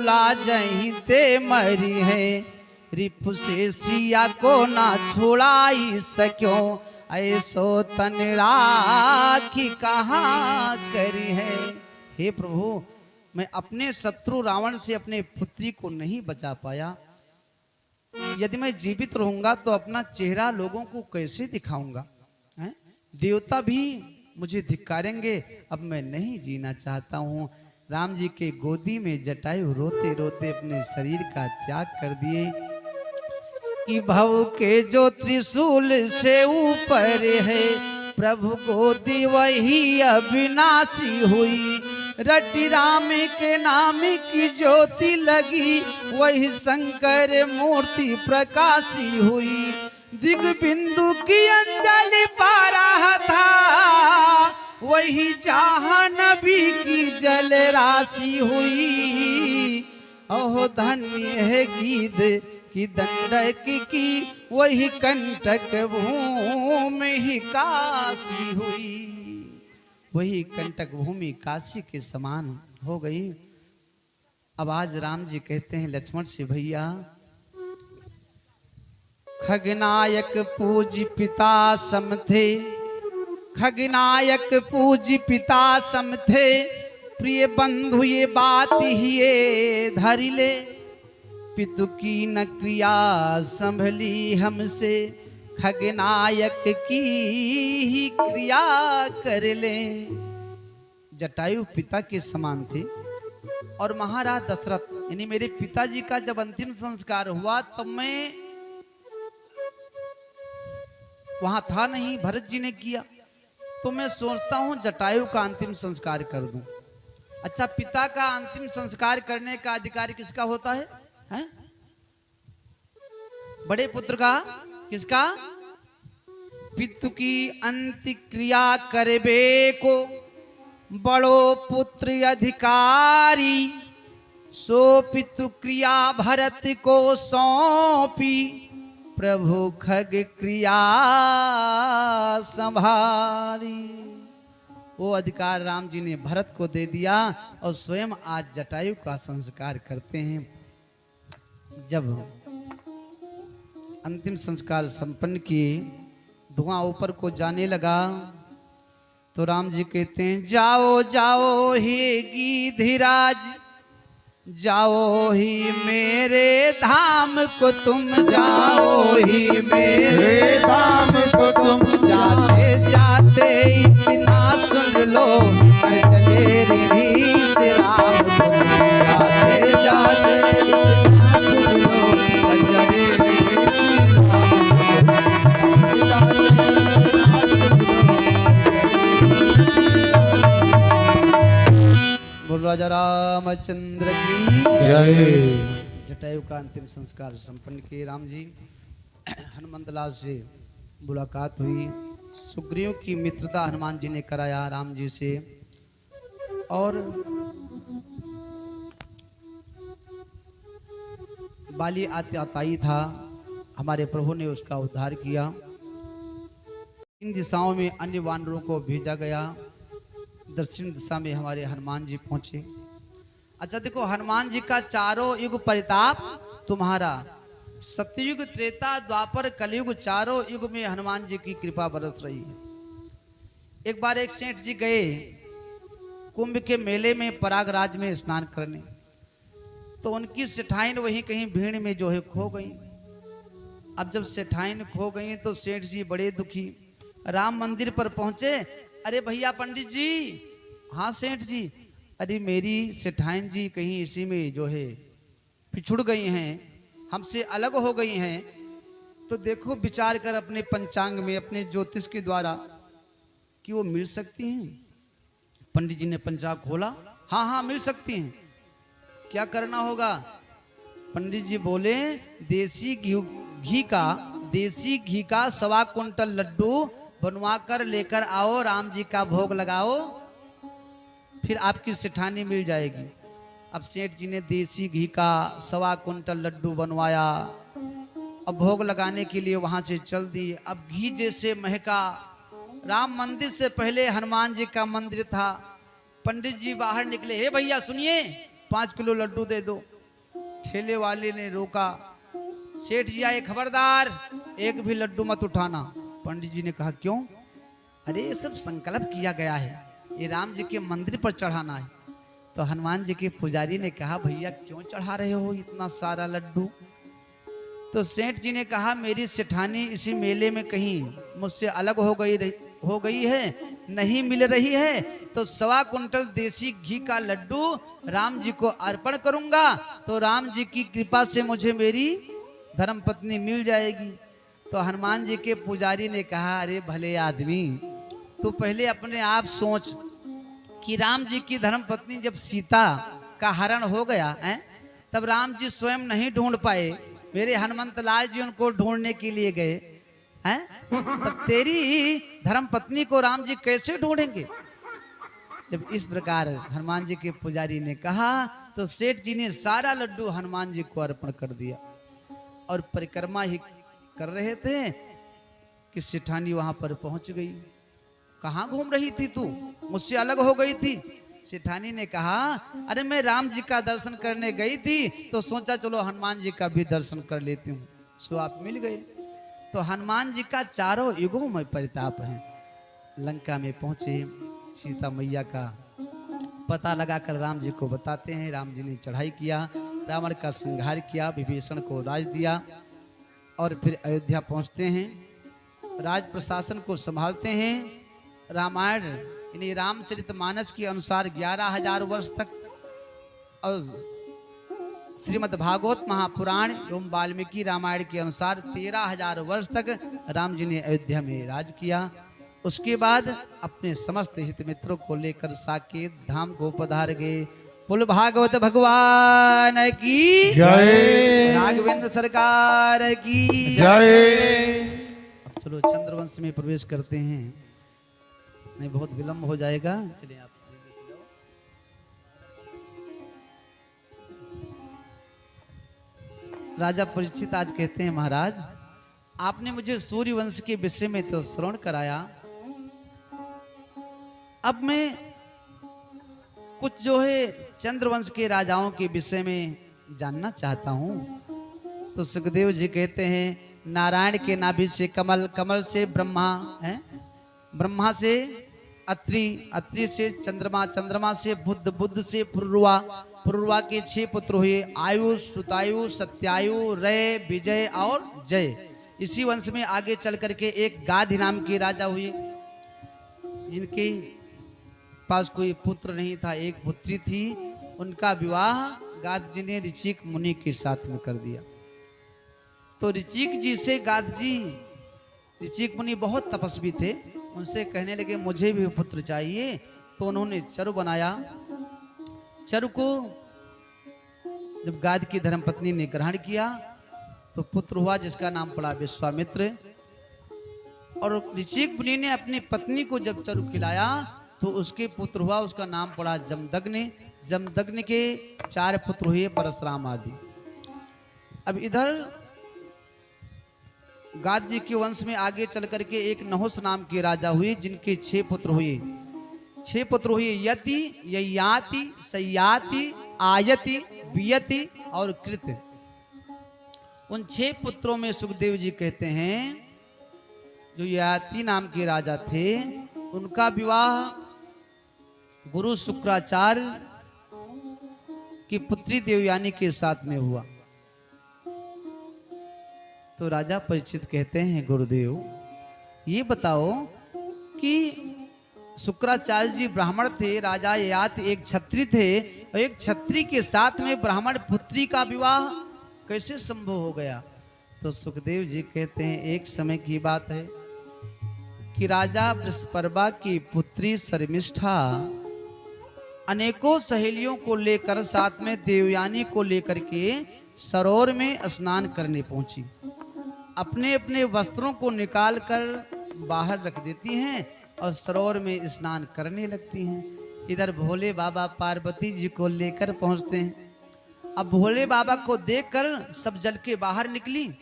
लाजहि ते मरी है, रिपु से सिया को ना छुड़ाई सक्यो, ऐसो तन राखी कहाँ करी है। हे प्रभु मैं अपने शत्रु रावण से अपने पुत्री को नहीं बचा पाया, यदि मैं जीवित रहूंगा तो अपना चेहरा लोगों को कैसे दिखाऊंगा? देवता भी मुझे धिक्कारेंगे, अब मैं नहीं जीना चाहता हूँ। राम जी के गोदी में जटायु रोते रोते अपने शरीर का त्याग कर दिए कि भव के जो त्रिशूल से ऊपर है, प्रभु गोदी वही अविनाशी हुई, रटी राम के नाम की ज्योति लगी, वही शंकर मूर्ति प्रकाशी हुई। दिग बिंदु की अंजलि पा रहा था, वही जहाँ नबी की जल राशि हुई। ओह धन्य है गीध की दंडक की, वही कंटक भूमि ही काशी हुई। वही कंटक भूमि काशी के समान हो गई। अब आज राम जी कहते हैं लक्ष्मण से, भैया खगनायक पूज पिता सम थे, खगनायक पूज पिता सम थे, प्रिय बंधु ये बात ही ये धरि ले। पितु की न क्रिया संभली हमसे, खगनायक की ही क्रिया कर ले। जटायु पिता के समान थे और महाराज दशरथ यानी मेरे पिताजी का जब अंतिम संस्कार हुआ तब मैं वहां था नहीं, भरत जी ने किया। तो मैं सोचता हूं जटायु का अंतिम संस्कार कर दूं। अच्छा, पिता का अंतिम संस्कार करने का अधिकार किसका होता है? हैं? बड़े पुत्र का, किसका? पितु की अंत्यक्रिया करबे को बड़ो पुत्र अधिकारी, सो पितु क्रिया भरत को सौंपी, प्रभु खग क्रिया संभारी। वो अधिकार राम जी ने भरत को दे दिया और स्वयं आज जटायु का संस्कार करते हैं। जब अंतिम संस्कार संपन्न किए, धुआं ऊपर को जाने लगा तो राम जी कहते हैं, जाओ जाओ हे गिधिराज, जाओ ही मेरे धाम को तुम, जाओ ही मेरे धाम को तुम, जाते जाते इतना सुन लो, कर चले रीढ़ी से राम को तुम, जाते जाते इतना सुन लो, कर चले रीढ़ी से बोल राजा रामचंद्र की जय। जटायु का अंतिम संस्कार संपन्न किए राम जी। हनुमंत लाल से मुलाकात हुई, सुग्रीव की मित्रता हनुमान जी ने कराया राम जी से, और बाली आताई था, हमारे प्रभु ने उसका उद्धार किया। इन दिशाओं में अन्य वानरों को भेजा गया, दक्षिण दिशा में हमारे हनुमान जी पहुंचे। अच्छा देखो, हनुमान जी का चारों युग परिताप तुम्हारा, सतयुग त्रेता द्वापर कलयुग चारों युग में हनुमान जी की कृपा बरस रही है। एक बार एक सेठ जी गए कुंभ के मेले में प्रयागराज में स्नान करने, तो उनकी सेठाइन वहीं कहीं भीड़ में जो है खो गई। अब जब सेठाइन खो गई तो सेठ जी बड़े दुखी राम मंदिर पर पहुंचे। अरे भैया पंडित जी, हाँ सेठ जी, अरे मेरी सेठाइन जी कहीं इसी में जो है पिछुड़ गई हैं, हमसे अलग हो गई हैं, तो देखो विचार कर अपने पंचांग में, अपने ज्योतिष के द्वारा कि वो मिल सकती हैं। पंडित जी ने पंचांग खोला, हाँ हाँ मिल सकती हैं। क्या करना होगा? पंडित जी बोले देसी घी का 1.25 कुंटल लड्डू बनवा कर लेकर आओ, राम जी का भोग लगाओ, फिर आपकी सेठानी मिल जाएगी। अब सेठ जी ने देसी घी का 1.25 कुंटल लड्डू बनवाया, अब भोग लगाने के लिए वहां से चल दी। अब घी जैसे महका, राम मंदिर से पहले हनुमान जी का मंदिर था। पंडित जी बाहर निकले, हे भैया सुनिए, 5 किलो लड्डू दे दो। ठेले वाले ने रोका, सेठ जी आए, खबरदार एक भी लड्डू मत उठाना। पंडित जी ने कहा क्यों? अरे ये सब संकल्प किया गया है, ये राम जी के मंदिर पर चढ़ाना है। तो हनुमान जी के पुजारी ने कहा भैया क्यों चढ़ा रहे हो इतना सारा लड्डू? तो सेठ जी ने कहा मेरी सेठानी इसी मेले में कहीं मुझसे अलग हो गई है, नहीं मिल रही है, तो 1.25 कुंटल देसी घी का लड्डू राम जी को अर्पण करूंगा तो राम जी की कृपा से मुझे मेरी धर्मपत्नी मिल जाएगी। तो हनुमान जी के पुजारी ने कहा अरे भले आदमी, तू पहले अपने आप सोच कि राम जी की धर्म पत्नी जब सीता का हरण हो गया है, तब राम जी स्वयं नहीं ढूंढ पाए, मेरे हनुमंत लाल जी उनको ढूंढने के लिए गए हैं। तब तेरी धर्म पत्नी को राम जी कैसे ढूंढेंगे? जब इस प्रकार हनुमान जी के पुजारी ने कहा तो सेठ जी ने सारा लड्डू हनुमान जी को अर्पण कर दिया। और परिक्रमा ही कर रहे थे कि सेठानी वहां पर पहुंच गई। कहाँ घूम रही थी तू, मुझसे अलग हो गई थी? सेठानी ने कहा अरे मैं राम जी का दर्शन करने गई थी तो सोचा चलो हनुमान जी का भी दर्शन कर लेती हूँ, सो आप मिल गए। तो हनुमान जी का चारों युगों में परिताप है। लंका में पहुंचे, सीता मैया का पता लगाकर राम जी को बताते हैं। राम जी ने चढ़ाई किया, रावण का संहार किया, विभीषण को राज दिया और फिर अयोध्या पहुंचते हैं, राज प्रशासन को संभालते हैं। रामायण यानी रामचरितमानस के अनुसार 11,000 वर्ष तक और श्रीमद् भागवत महापुराण एवं वाल्मीकि रामायण के अनुसार 13,000 वर्ष तक राम जी ने अयोध्या में राज किया। उसके बाद अपने समस्त हित मित्रों को लेकर साकेत धाम को पधार गए। बोल भागवत भगवान की जय, राघवेंद्र सरकार की जय। अब चलो चंद्रवंश में प्रवेश करते हैं, नहीं बहुत विलंब हो जाएगा। चलिए आप राजा परीक्षित आज कहते हैं महाराज आपने मुझे सूर्यवंश के विषय में तो श्रवण कराया, अब मैं कुछ जो है चंद्रवंश के राजाओं के विषय में जानना चाहता हूं। तो सुखदेव जी कहते हैं नारायण के नाभि से कमल, कमल से ब्रह्मा है, ब्रह्मा से अत्रि, अत्रि से चंद्रमा, चंद्रमा से बुद्ध, बुद्ध से पुरुरवा, पुरुरवा के 6 पुत्र हुए आयु, सुतायु, सत्यायु, रय, विजय और जय। इसी वंश में आगे चल करके एक गाधी नाम के राजा हुए जिनके पास कोई पुत्र नहीं था, एक पुत्री थी। उनका विवाह गाध जी ने ऋचिक मुनि के साथ में कर दिया। तो ऋचिक जी से गाध जी, ऋचिक मुनि बहुत तपस्वी थे, उनसे कहने लगे मुझे भी पुत्र चाहिए। तो उन्होंने चरु बनाया। चरु को जब गाध की धर्मपत्नी ने ग्रहण किया तो पुत्र हुआ जिसका नाम पड़ा विश्वामित्र। और ऋचिक मुनि ने अपनी पत्नी को जब चरु खिलाया तो उसके पुत्र हुआ, उसका नाम पड़ा जमदग्नि। जमदग्नि के 4 पुत्र हुए परशुराम आदि। अब इधर गाद जी के वंश में आगे चल करके एक नहुस नाम के राजा हुए जिनके 6 पुत्र हुए। 6 पुत्र हुए यति, ययाति, सयाति, आयति, वियति और कृत। उन 6 पुत्रों में सुखदेव जी कहते हैं जो ययाति नाम के राजा थे उनका विवाह गुरु शुक्राचार्य की पुत्री देवयानी के साथ में हुआ। तो राजा परीक्षित कहते हैं गुरुदेव ये बताओ कि शुक्राचार्य जी ब्राह्मण थे, राजा ययाति एक क्षत्रिय थे, और एक क्षत्रिय के साथ में ब्राह्मण पुत्री का विवाह कैसे संभव हो गया? तो सुखदेव जी कहते हैं एक समय की बात है कि राजा वृषपर्वा की पुत्री शर्मिष्ठा अनेकों सहेलियों को लेकर साथ में देवयानी को लेकर के सरोवर में स्नान करने पहुंची। अपने अपने वस्त्रों को निकाल कर बाहर रख देती हैं और सरोवर में स्नान करने लगती हैं। इधर भोले बाबा पार्वती जी को लेकर पहुंचते हैं। अब भोले बाबा को देखकर सब जल के बाहर निकली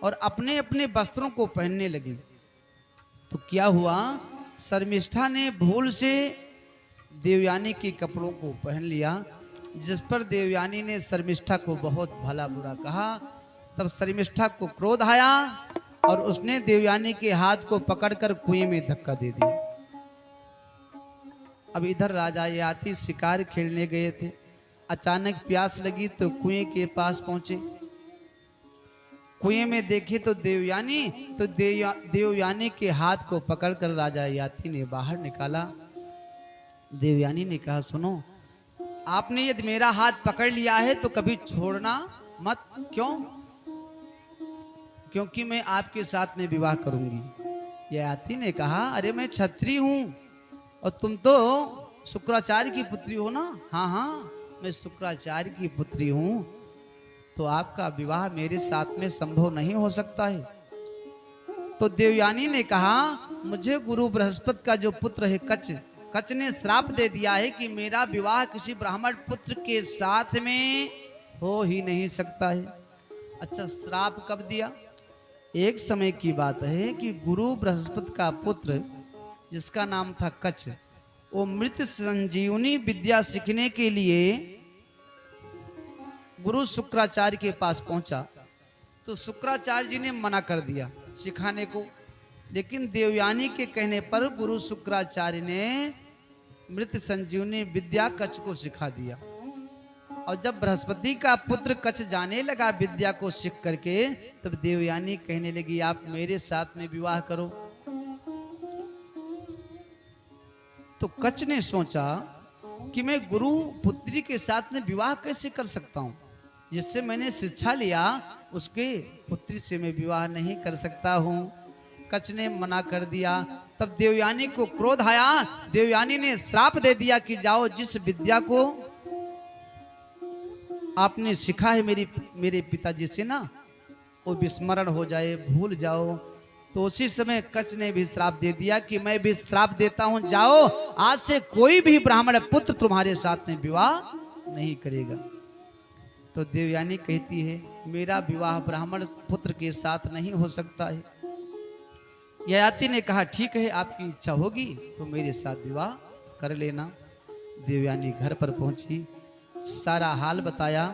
और अपने अपने वस्त्रों को पहनने लगी। तो क्या हुआ, शर्मिष्ठा ने भूल से देवयानी के कपड़ों को पहन लिया, जिस पर देवयानी ने शर्मिष्ठा को बहुत भला बुरा कहा। तब शर्मिष्ठा को क्रोध आया और उसने देवयानी के हाथ को पकड़कर कुएं में धक्का दे दिया। अब इधर राजा ययाति शिकार खेलने गए थे, अचानक प्यास लगी तो कुएं के पास पहुंचे। कुएं में देखे तो देवयानी के हाथ को पकड़कर राजा ययाति ने बाहर निकाला। देवयानी ने कहा सुनो, आपने यदि मेरा हाथ पकड़ लिया है तो कभी छोड़ना मत। क्यों? क्योंकि मैं आपके साथ में विवाह करूंगी। ययाति ने कहा अरे मैं क्षत्रिय हूं और तुम तो शुक्राचार्य की पुत्री हो ना? हाँ हाँ, मैं शुक्राचार्य की पुत्री हूँ। तो आपका विवाह मेरे साथ में संभव नहीं हो सकता है। तो देवयानी ने कहा, मुझे गुरु बृहस्पति का जो पुत्र है कच ने श्राप दे दिया है कि मेरा विवाह किसी ब्राह्मण पुत्र के साथ में हो ही नहीं सकता है। अच्छा, श्राप कब दिया? एक समय की बात है कि गुरु बृहस्पति का पुत्र जिसका नाम था कच, वो मृत संजीवनी विद्या सीखने के लिए गुरु शुक्राचार्य के पास पहुंचा। तो शुक्राचार्य जी ने मना कर दिया सिखाने को, लेकिन देवयानी के कहने पर गुरु शुक्राचार्य ने मृत संजीवनी विद्या कच को सिखा दिया। और जब बृहस्पति का पुत्र कच जाने लगा विद्या को सीख करके, तब देवयानी कहने लगी, आप मेरे साथ में विवाह करो। तो कच ने सोचा कि मैं गुरु पुत्री के साथ में विवाह कैसे कर सकता हूं? जिससे मैंने शिक्षा लिया उसके पुत्री से मैं विवाह नहीं कर सकता हूं। कच ने मना कर दिया। तब देवयानी को क्रोध आया। देवयानी ने श्राप दे दिया कि जाओ, जिस विद्या को आपने सीखा है मेरे पिताजी से ना, वो विस्मरण हो जाए, भूल जाओ। तो उसी समय कच ने भी श्राप दे दिया कि मैं भी श्राप देता हूं, जाओ, आज से कोई भी ब्राह्मण पुत्र तुम्हारे साथ में विवाह नहीं करेगा। तो देवयानी कहती है, मेरा विवाह ब्राह्मण पुत्र के साथ नहीं हो सकता है। ययाति ने कहा, ठीक है, आपकी इच्छा होगी तो मेरे साथ विवाह कर लेना। देवयानी घर पर पहुंची, सारा हाल बताया।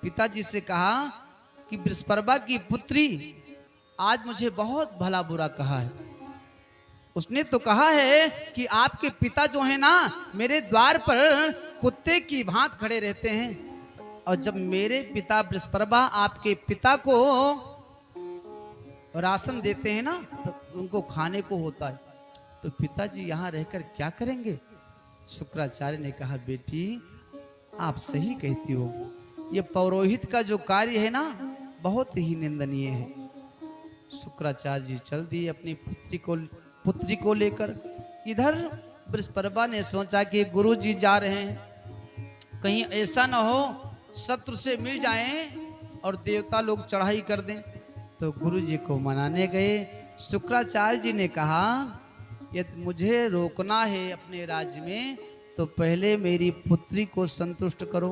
पिताजी से कहा कि बृहस्पति की पुत्री आज मुझे बहुत भला बुरा कहा है। उसने तो कहा है कि आपके पिता जो है ना, मेरे द्वार पर कुत्ते की भांति खड़े रहते हैं, और जब मेरे पिता बृहस्पति आपके पिता को राशन देते हैं ना, तो उनको खाने को होता है, तो पिताजी यहाँ रहकर क्या करेंगे? शुक्राचार्य ने कहा, बेटी आप सही कहती हो, ये पौरोहित का जो कार्य है ना, बहुत ही निंदनीय है। शुक्राचार्य जी चल दिए अपनी पुत्री को लेकर। इधर बृहस्पति ने सोचा कि गुरु जी जा रहे हैं, कहीं ऐसा न हो शत्रु से मिल जाएं और देवता लोग चढ़ाई कर दें। तो गुरु जी को मनाने गए। शुक्राचार्य जी ने कहा, यदि मुझे रोकना है अपने राज्य में तो पहले मेरी पुत्री को संतुष्ट करो।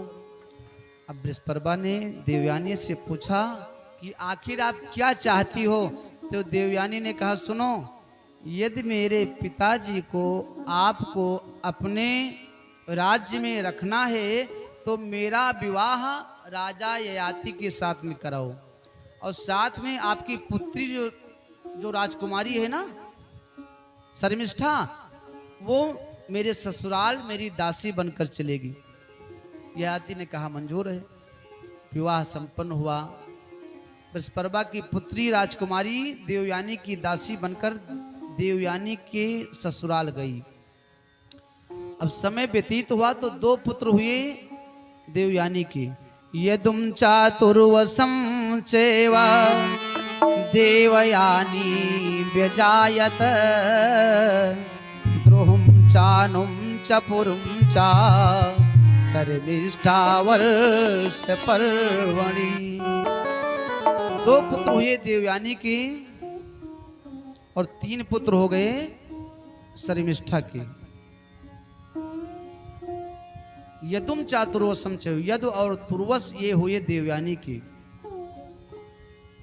अब बृहस्पति ने देवयानी से पूछा कि आखिर आप क्या चाहती हो? तो देवयानी ने कहा, सुनो, यदि मेरे पिताजी को आपको अपने राज्य में रखना है तो मेरा विवाह राजा ययाति के साथ में कराओ, और साथ में आपकी पुत्री जो राजकुमारी है ना शर्मिष्ठा, वो मेरे ससुराल मेरी दासी बनकर चलेगी। ययाति ने कहा, मंजूर है। विवाह संपन्न हुआ। बृहस्पति की पुत्री राजकुमारी देवयानी की दासी बनकर देवयानी के ससुराल गई। अब समय व्यतीत हुआ तो दो पुत्र हुए देवयानी के। यदुम चातुर्वसं चैवा देवयानी व्यजायत द्रुहुं चानुं च पुरुं च शर्मिष्ठा वर्ष पर्वणि। दो पुत्र हुए देवयानी के और 3 पुत्र हो गए शर्मिष्ठा के। यदुम चातुर्वसम च, यद और तुर्वस ये हुए देवयानी के,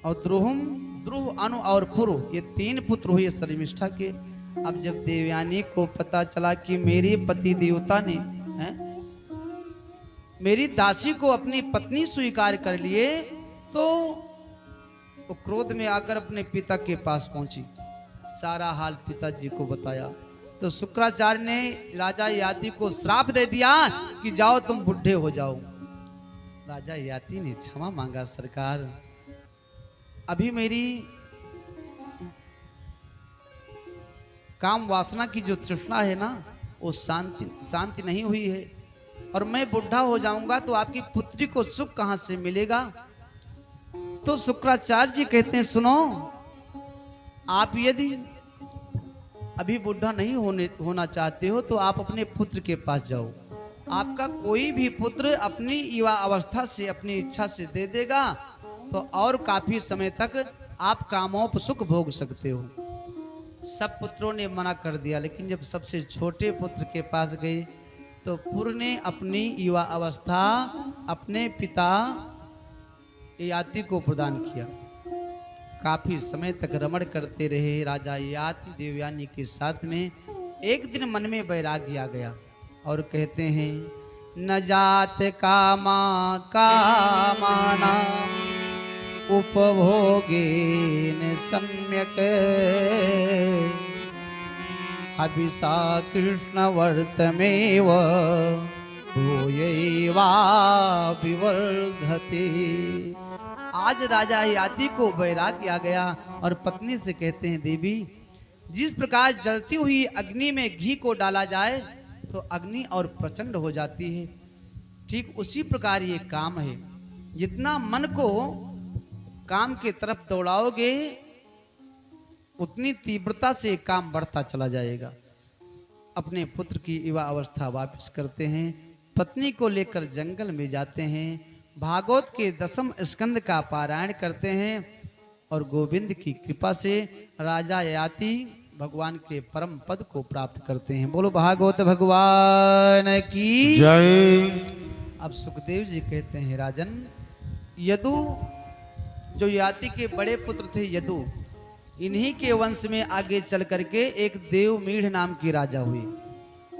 और द्रुह अनु और पुरु ये 3 पुत्र हुए शर्मिष्ठा के। अब जब देवयानी को पता चला कि मेरे पति देवता ने मेरी दासी को अपनी पत्नी स्वीकार कर लिए, तो वो क्रोध में आकर अपने पिता के पास पहुंची, सारा हाल पिताजी को बताया। तो शुक्राचार्य ने राजा ययाति को श्राप दे दिया कि जाओ तुम बुढ़े हो जाओ। राजा ययाति ने क्षमा मांगा, सरकार अभी मेरी काम वासना की जो तृष्णा है ना, वो शांति नहीं हुई है, और मैं बुढ़ा हो जाऊंगा तो आपकी पुत्री को सुख कहां से मिलेगा? तो शुक्राचार्य जी कहते हैं, सुनो, आप यदि अभी बुढ़ा नहीं होना चाहते हो तो आप अपने पुत्र के पास जाओ। आपका कोई भी पुत्र अपनी युवा अवस्था से अपनी इच्छा से दे देगा तो और काफी समय तक आप कामोप सुख भोग सकते हो। सब पुत्रों ने मना कर दिया, लेकिन जब सबसे छोटे पुत्र के पास गए तो पुत्र ने अपनी युवा अवस्था अपने पिता ययाति को प्रदान किया। काफी समय तक रमण करते रहे राजा ययाति देवयानी के साथ में। एक दिन मन में वैराग्य आ गया और कहते हैं, न जात कामा कामाना उपभोगेन सम्यक हविषा कृष्ण वर्तमेव भूयैवा विवर्धते। आज राजा ययाति को वैराग्य आ गया और पत्नी से कहते हैं, देवी जिस प्रकार जलती हुई अग्नि में घी को डाला जाए तो अग्नि और प्रचंड हो जाती है, ठीक उसी प्रकार ये काम है। जितना मन को काम के तरफ दौड़ाओगे उतनी तीव्रता से काम बढ़ता चला जाएगा। अपने पुत्र की युवा अवस्था वापस करते हैं, पत्नी को लेकर जंगल में जाते हैं, भागवत के 10वें स्कंद का पारायण करते हैं और गोविंद की कृपा से राजा ययाति भगवान के परम पद को प्राप्त करते हैं। बोलो भागवत भगवान की जय। अब सुखदेव जी कहते हैं, राजन यदु जो ययाति के बड़े पुत्र थे यदु, इन्हीं के वंश में आगे चल करके एक देवमीढ़ नाम की राजा हुई।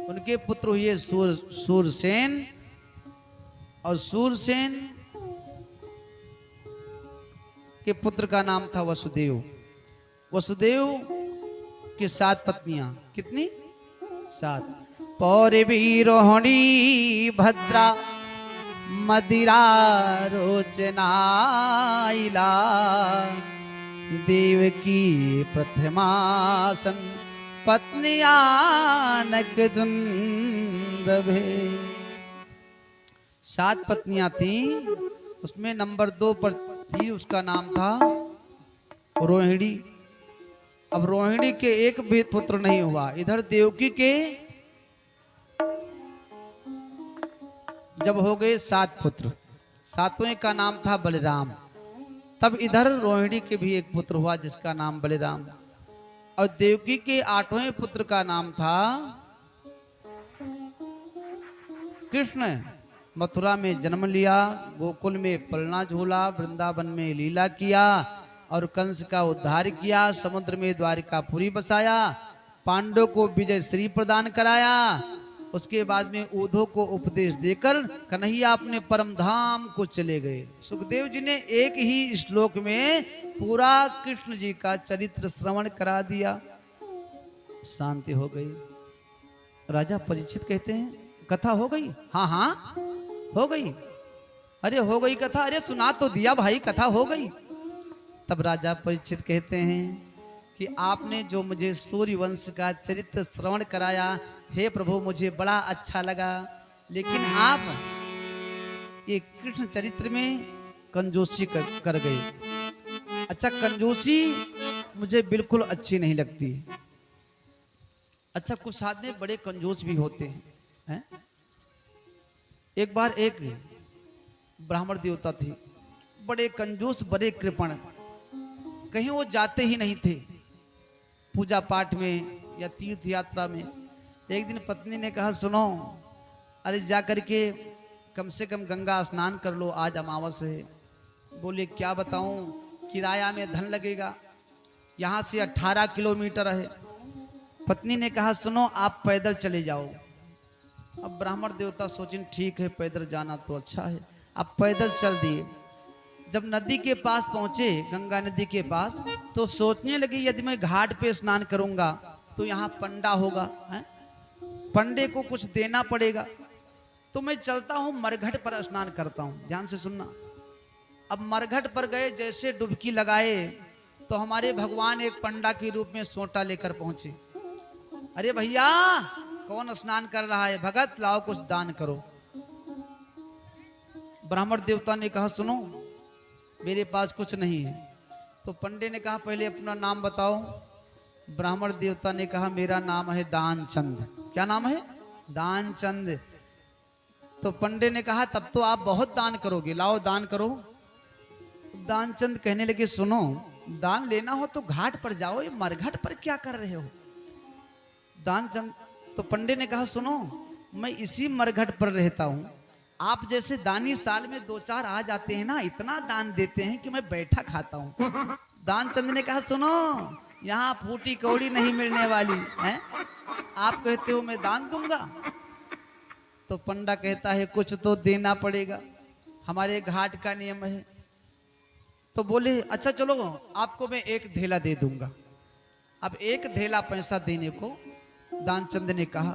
उनके पुत्र हुए सूरसेन और सूरसेन के पुत्र का नाम था वसुदेव। वसुदेव की 7 पत्नियां, कितनी? 7। पौरवी रोहिणी भद्रा मदिरा रोचनाइला देवकी प्रथमासन पत्नियानक दुंदभे। 7 पत्नियां थी, उसमें नंबर 2 पर थी, उसका नाम था रोहिणी। अब रोहिणी के एक भी पुत्र नहीं हुआ। इधर देवकी के जब हो गए 7 पुत्र, 7वें का नाम था बलराम। तब इधर रोहिणी के भी एक पुत्र हुआ जिसका नाम बलराम। और देवकी के 8वें पुत्र का नाम था कृष्ण। मथुरा में जन्म लिया, गोकुल में पलना झूला, वृंदावन में लीला किया और कंस का उद्धार किया, समुद्र में द्वारिकापुरी बसाया, पांडवों को विजय श्री प्रदान कराया। उसके बाद में ऊधो को उपदेश देकर कन्हैया अपने परम धाम को चले गए। सुखदेव जी ने एक ही श्लोक में पूरा कृष्ण जी का चरित्र श्रवण करा दिया। शांति हो गई। राजा परीक्षित कहते हैं, कथा हो गई? हाँ हाँ हो गई। अरे हो गई कथा? अरे सुना तो दिया भाई, कथा हो गई। तब राजा परीक्षित कहते हैं कि आपने जो मुझे सूर्य वंश का चरित्र श्रवण कराया, हे प्रभु मुझे बड़ा अच्छा लगा, लेकिन आप ये कृष्ण चरित्र में कंजूसी कर गए। अच्छा, कंजूसी मुझे बिल्कुल अच्छी नहीं लगती। अच्छा, कुछ आदमी बड़े कंजूस भी होते हैं। एक बार एक ब्राह्मण देवता थे, बड़े कंजूस, बड़े कृपण, कहीं वो जाते ही नहीं थे पूजा पाठ में या तीर्थ यात्रा में। एक दिन पत्नी ने कहा, सुनो, अरे जा करके कम से कम गंगा स्नान कर लो, आज अमावस है। बोले क्या बताऊं, किराया में धन लगेगा, यहाँ से 18 किलोमीटर है। पत्नी ने कहा, सुनो आप पैदल चले जाओ। अब ब्राह्मण देवता सोचें ठीक है, पैदल जाना तो अच्छा है। अब पैदल चल दिए। जब नदी के पास पहुंचे, गंगा नदी के पास, तो सोचने लगे यदि मैं घाट पे स्नान करूंगा तो यहाँ पंडा होगा, पंडे को कुछ देना पड़ेगा, तो मैं चलता हूँ मरघट पर स्नान करता हूँ। ध्यान से सुनना। अब मरघट पर गए, जैसे डुबकी लगाए तो हमारे भगवान एक पंडा के रूप में सोटा लेकर पहुंचे। अरे भैया कौन स्नान कर रहा है? भगत लाओ कुछ दान करो। ब्राह्मण देवता ने कहा, सुनो मेरे पास कुछ नहीं है। तो पंडे ने कहा, पहले अपना नाम बताओ। ब्राह्मण देवता ने कहा मेरा नाम है दानचंद। क्या नाम है? दानचंद। तो पंडित ने कहा तब तो आप बहुत दान करोगे, लाओ दान करो। दानचंद कहने लगे सुनो, दान लेना हो तो घाट पर जाओ, ये मरघट पर क्या कर रहे हो? दानचंद तो पंडित ने कहा सुनो, मैं इसी मरघट पर रहता हूं, आप जैसे दानी साल में 2-4 आ जाते हैं ना, इतना दान देते हैं कि मैं बैठा खाता हूं। दानचंद ने कहा सुनो, यहाँ फूटी कौड़ी नहीं मिलने वाली है, आप कहते हो मैं दान दूंगा। तो पंडा कहता है कुछ तो देना पड़ेगा, हमारे घाट का नियम है। तो बोले अच्छा चलो आपको मैं 1 धेला दे दूंगा। अब 1 धेला पैसा देने को दानचंद ने कहा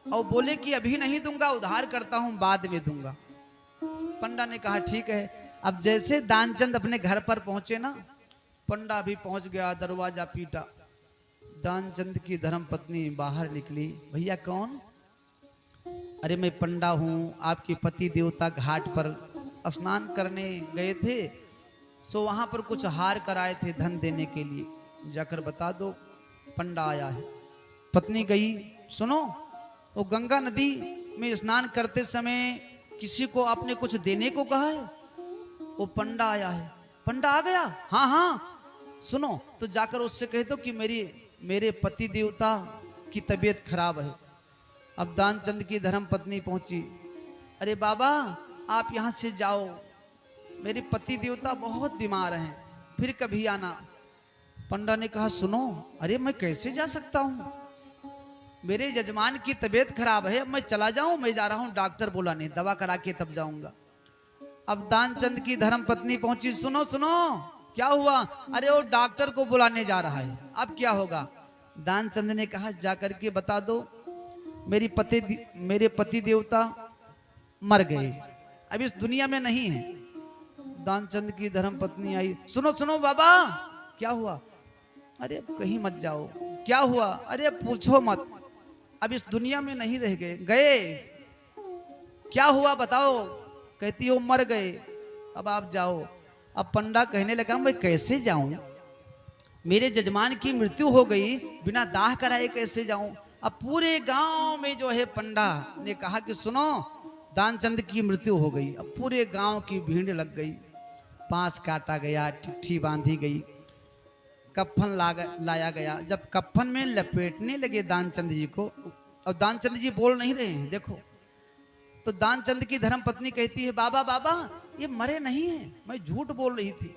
और बोले कि अभी नहीं दूंगा, उधार करता हूं, बाद में दूंगा। पंडा ने कहा ठीक है। अब जैसे दानचंद अपने घर पर पहुंचे ना, पंडा भी पहुंच गया, दरवाजा पीटा। दानचंद की धर्मपत्नी बाहर निकली, भैया कौन? अरे मैं पंडा हूं, आपके पति देवता घाट पर स्नान करने गए थे, सो वहां पर कुछ हार कराए थे धन देने के लिए, जाकर बता दो पंडा आया है। पत्नी गई, सुनो वो गंगा नदी में स्नान करते समय किसी को आपने कुछ देने को कहा है? वो पंडा आया है। पंडा आ गया? हाँ हाँ। सुनो तो जाकर उससे कह दो कि मेरे पति देवता की तबीयत खराब है। अब दानचंद की धर्मपत्नी पहुंची, अरे बाबा आप यहां से जाओ, मेरे पति देवता बहुत बीमार हैं, फिर कभी आना। पंडा ने कहा सुनो, अरे मैं कैसे जा सकता हूं, मेरे यजमान की तबीयत खराब है, अब मैं चला जाऊं? मैं जा रहा हूं, डॉक्टर बुलाने, दवा करा के तब जाऊंगा। अब दानचंद की धर्मपत्नी पहुंची, सुनो सुनो क्या हुआ? अरे वो डॉक्टर को बुलाने जा रहा है, अब क्या होगा? दानचंद ने कहा जाकर के बता दो मेरे पति देवता मर गए, अब इस दुनिया में नहीं है। दानचंद की धर्मपत्नी आई, सुनो सुनो बाबा क्या हुआ? अरे कहीं मत जाओ। क्या हुआ? अरे पूछो मत, अब इस दुनिया में नहीं रह गए। क्या हुआ बताओ? कहती हो मर गए, अब आप जाओ। अब पंडा कहने लगा मैं कैसे जाऊं, मेरे जजमान की मृत्यु हो गई, बिना दाह कराए कैसे जाऊं? अब पूरे गांव में जो है पंडा ने कहा कि सुनो दानचंद की मृत्यु हो गई। अब पूरे गांव की भीड़ लग गई, पांस काटा गया, चिट्ठी बांधी गई, कफन लाया गया। जब कफन में लपेटने लगे दानचंद जी को, और दानचंद जी बोल नहीं रहे हैं देखो, तो दानचंद की धर्मपत्नी कहती है बाबा बाबा ये मरे नहीं है, मैं झूठ बोल रही थी।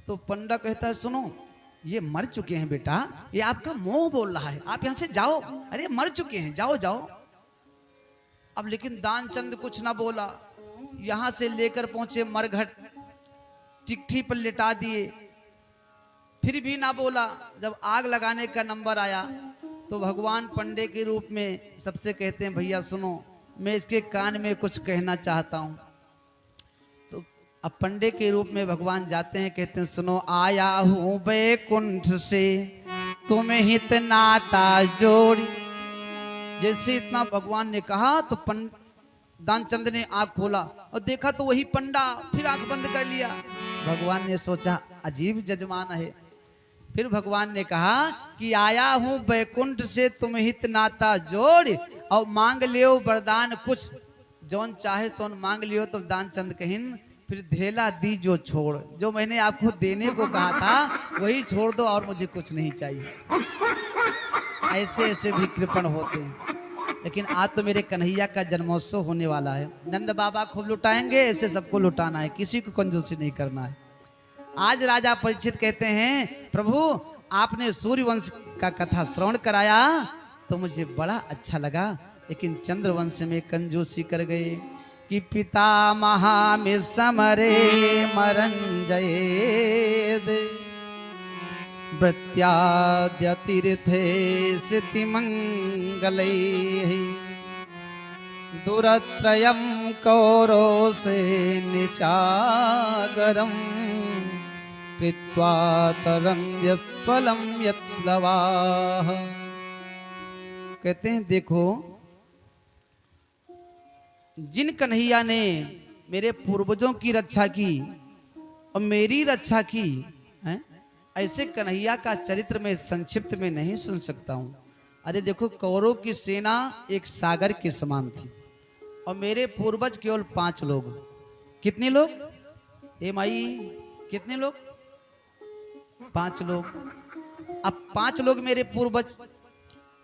तो पंडा कहता है सुनो ये मर चुके हैं बेटा, ये आपका मोह बोल रहा है, आप यहां से जाओ। अरे मर चुके हैं, जाओ जाओ। अब लेकिन दानचंद कुछ ना बोला, यहां से लेकर पहुंचे मरघट, चिट्ठी पर लिटा दिए, फिर भी ना बोला। जब आग लगाने का नंबर आया तो भगवान पंडे के रूप में सबसे कहते हैं भैया सुनो मैं इसके कान में कुछ कहना चाहता हूं। तो अब पंडे के रूप में भगवान जाते हैं, कहते हैं सुनो आया हूं बैकुंठ से तुम्हें हित नाता जोड़ी। जैसे इतना भगवान ने कहा तो दानचंद ने आंख खोला और देखा तो वही पंडा, फिर आंख बंद कर लिया। भगवान ने सोचा अजीब जजमान है। फिर भगवान ने कहा कि आया हूं बैकुंठ से तुम हित नाता जोड़, और मांग लियो वरदान कुछ, जौन चाहे तो मांग लियो। तो दानचंद कहिन फिर धेला दी जो छोड़, जो मैंने आपको देने को कहा था वही छोड़ दो, और मुझे कुछ नहीं चाहिए। ऐसे ऐसे भी कृपण होते हैं। लेकिन आज तो मेरे कन्हैया का जन्मोत्सव होने वाला है, नंद बाबा खूब लुटाएंगे, ऐसे सबको लुटाना है, किसी को कंजूसी नहीं करना है। आज राजा परीक्षित कहते हैं प्रभु आपने सूर्यवंश का कथा श्रवण कराया तो मुझे बड़ा अच्छा लगा, लेकिन चंद्रवंश में कंजूसी कर गए कि पिता महा में समरे मरंजय वृत्याद्य तीर्थे सिद्धि मंगलै दुरत्रयम कौरो से निशागरम कृत्वा तरंद्यत्पलम यत्लवाः। कहते हैं देखो जिन कन्हैया ने मेरे पूर्वजों की रक्षा की और मेरी रक्षा की है, ऐसे कन्हैया का चरित्र में संक्षिप्त में नहीं सुन सकता हूँ। अरे देखो, कौरव की सेना एक सागर के समान थी और मेरे पूर्वज केवल 5 लोग। कितने लोग? ए माई, कितने लोग? 5 लोग। अब 5 लोग मेरे पूर्वज,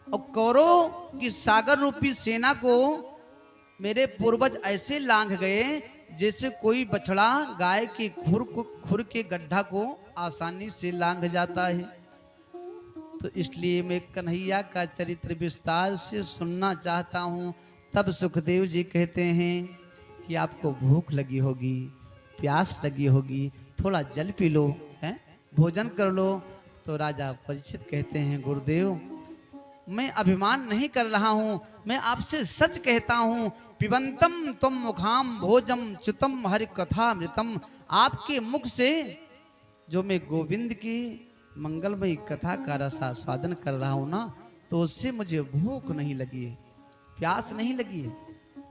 और कौरव की सागर रूपी सेना को मेरे पूर्वज ऐसे लांघ गए जैसे कोई बछड़ा गाय के खुर के गड्ढा को आसानी से लांघ जाता है। तो इसलिए मैं कन्हैया का चरित्र विस्तार से सुनना चाहता हूँ। तब सुखदेव जी कहते हैं कि आपको भूख लगी होगी, प्यास लगी होगी, थोड़ा जल पी लो, है, भोजन कर लो। तो राजा परीक्षित कहते हैं, गुरुदेव मैं अभिमान नहीं कर रहा हूँ, मैं आपसे सच कहता हूँ। पिबंतम तुम मुखाम भोजम च्युतम हरि कथा मृतम। आपके मुख से जो मैं गोविंद की मंगलमयी कथा का रसास्वादन कर रहा हूँ ना, तो उससे मुझे भूख नहीं लगी है, प्यास नहीं लगी है।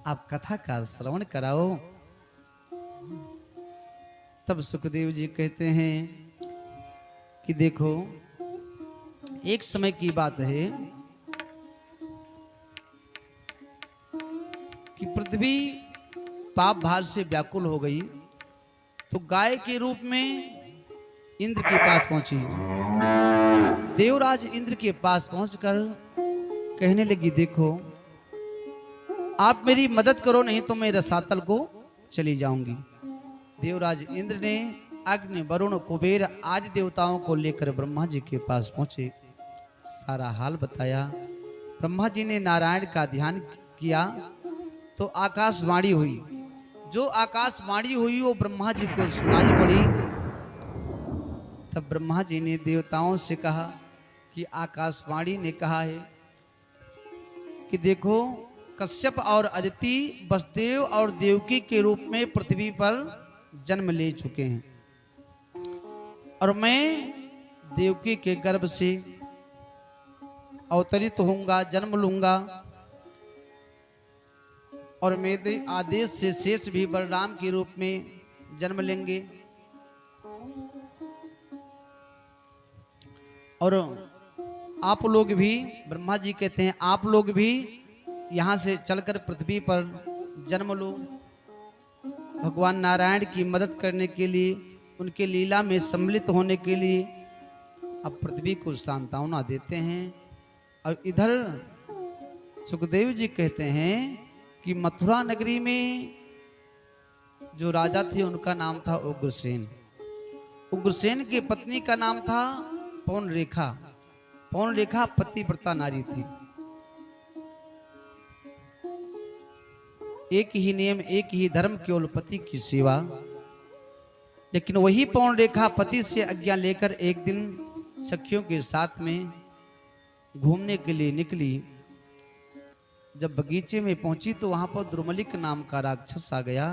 आप कथा का श्रवण कराओ। तब सुखदेव जी कहते हैं कि देखो, एक समय की बात है कि पृथ्वी पाप भार से व्याकुल हो गई, तो गाय के रूप में इंद्र के पास पहुंची। देवराज इंद्र के पास पहुंचकर कहने लगी, देखो आप मेरी मदद करो, नहीं तो मैं रसातल को चली जाऊंगी। देवराज इंद्र ने अग्नि, वरुण, कुबेर आदि देवताओं को लेकर ब्रह्मा जी के पास पहुंचे, सारा हाल बताया। ब्रह्मा जी ने नारायण का ध्यान किया तो आकाशवाणी हुई। जो आकाशवाणी हुई वो ब्रह्मा जी को सुनाई पड़ी। तब ब्रह्मा जी ने देवताओं से कहा कि आकाशवाणी ने कहा है कि देखो, कश्यप और अदिति वसुदेव और देवकी के रूप में पृथ्वी पर जन्म ले चुके हैं, और मैं देवकी के गर्भ से अवतरित होऊंगा, जन्म लूंगा, और मेरे आदेश से शेष भी बलराम के रूप में जन्म लेंगे। और आप लोग भी, ब्रह्मा जी कहते हैं, आप लोग भी यहाँ से चलकर पृथ्वी पर जन्म लो। भगवान नारायण की मदद करने के लिए, उनके लीला में सम्मिलित होने के लिए अब पृथ्वी को सांत्वना देते हैं। और इधर सुखदेव जी कहते हैं कि मथुरा नगरी में जो राजा थे उनका नाम था उग्रसेन। उग्रसेन की पत्नी का नाम था पौनरेखा। पौनरेखा पतिव्रता नारी थी। एक ही नियम, एक ही धर्म, केवल पति की सेवा। लेकिन वही पौनरेखा पति से आज्ञा लेकर एक दिन सखियों के साथ में घूमने के लिए निकली। जब बगीचे में पहुंची तो वहां पर दुर्मलिक नाम का राक्षस आ गया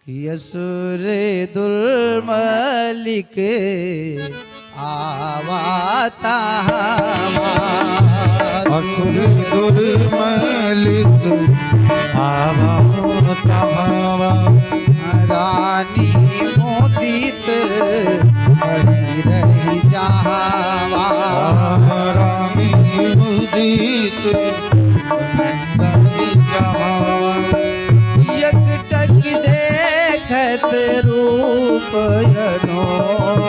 कि असुर दुर्मलिक आवाता, असुर दुर्मलिक आवाता, रानी मोदित बड़ी रही जावा, रानी मुदित रही जावा। एकटक देखत रूप अनोखा,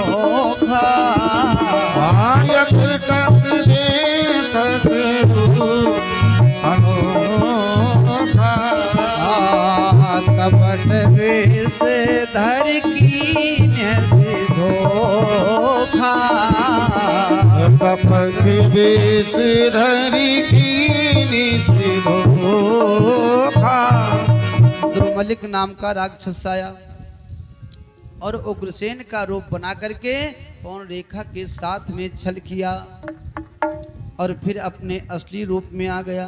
एकटक देखत रूप अनोखा, कपट वेश धर कीन्ह से धोखा, कपट वेश धरि कीन्ह से धोखा। दुर्मलिक नाम का राक्षस आया और उग्रसेन का रूप बना करके पौनरेखा के साथ में छल किया और फिर अपने असली रूप में आ गया।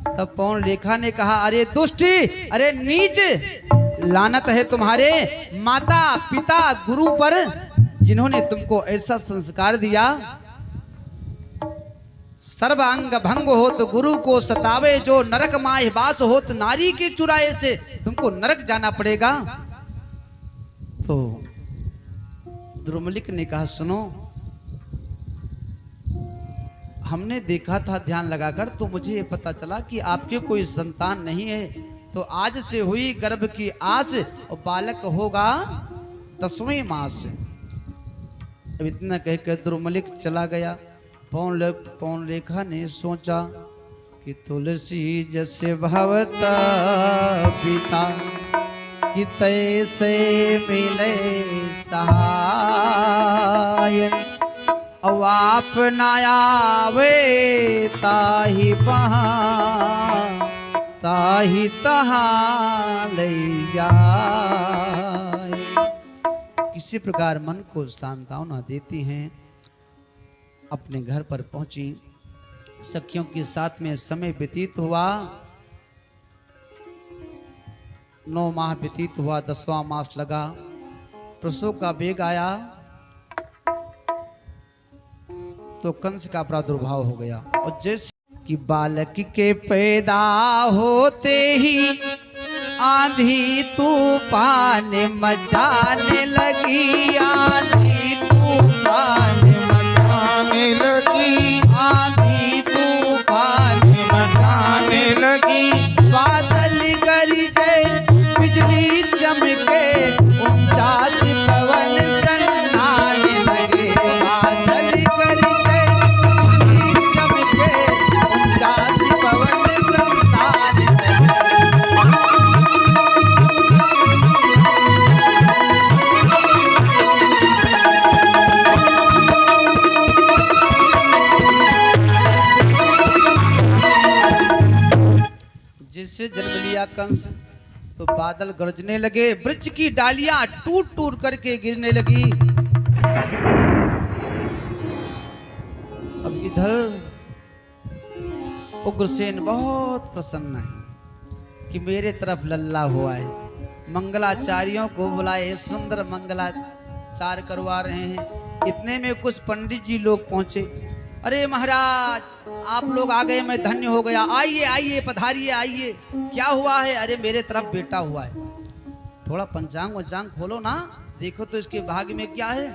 तब पौनरेखा ने कहा, अरे दुष्टी, अरे नीच, लानत है तुम्हारे माता पिता गुरु पर, जिन्होंने तुमको ऐसा संस्कार दिया। सर्व अंग भंग होत गुरु को सतावे, जो नरक माह बास होत नारी के चुराए से तुमको नरक जाना पड़ेगा। तो द्रुमलिक ने कहा सुनो, हमने देखा था ध्यान लगाकर तो मुझे ये पता चला कि आपके कोई संतान नहीं है, तो आज से हुई गर्भ की आस और बालक होगा 10वें मास। अब इतना कहकर द्रुमलिक चला गया। पौन रेखा ने सोचा कि तुलसी जैसे भवता पिता कि तैसे मिले सहाय, अब आप न आवे ताहि ताहि तहाँ ले जाए। किसी प्रकार मन को सांत्वना देती हैं, अपने घर पर पहुंची। सखियों के साथ में समय व्यतीत हुआ, 9 माह व्यतीत हुआ, 10वां मास लगा, प्रसव का बेग आया तो कंस का प्रादुर्भाव हो गया। और जैसे कि बालक के पैदा होते ही आंधी तूफान मचाने लगी, आंधी तूफान मचाने लगी, आंधी तूफान मचाने लगी, बादल गरजे बिजली चमके 49 पवन सन्नाने लगे, बादल गरजे बिजली चमके 49 पवन सन्नाने लगे। जिससे जन्म लिया कंस तो बादल गरजने लगे, वृक्ष की डालियां टूट टूट करके गिरने लगी। अब इधर उग्रसेन बहुत प्रसन्न है कि मेरे तरफ लल्ला हुआ है। मंगलाचार्यों को बुलाए, सुंदर मंगलाचार करवा रहे हैं। इतने में कुछ पंडित जी लोग पहुंचे। अरे महाराज, आप लोग आ गए, मैं धन्य हो गया, आइए आइए पधारिए आइए। क्या हुआ है? अरे मेरे तरफ बेटा हुआ है। थोड़ा पंचांग वंचांग खोलो ना, देखो तो इसके भाग्य में क्या है।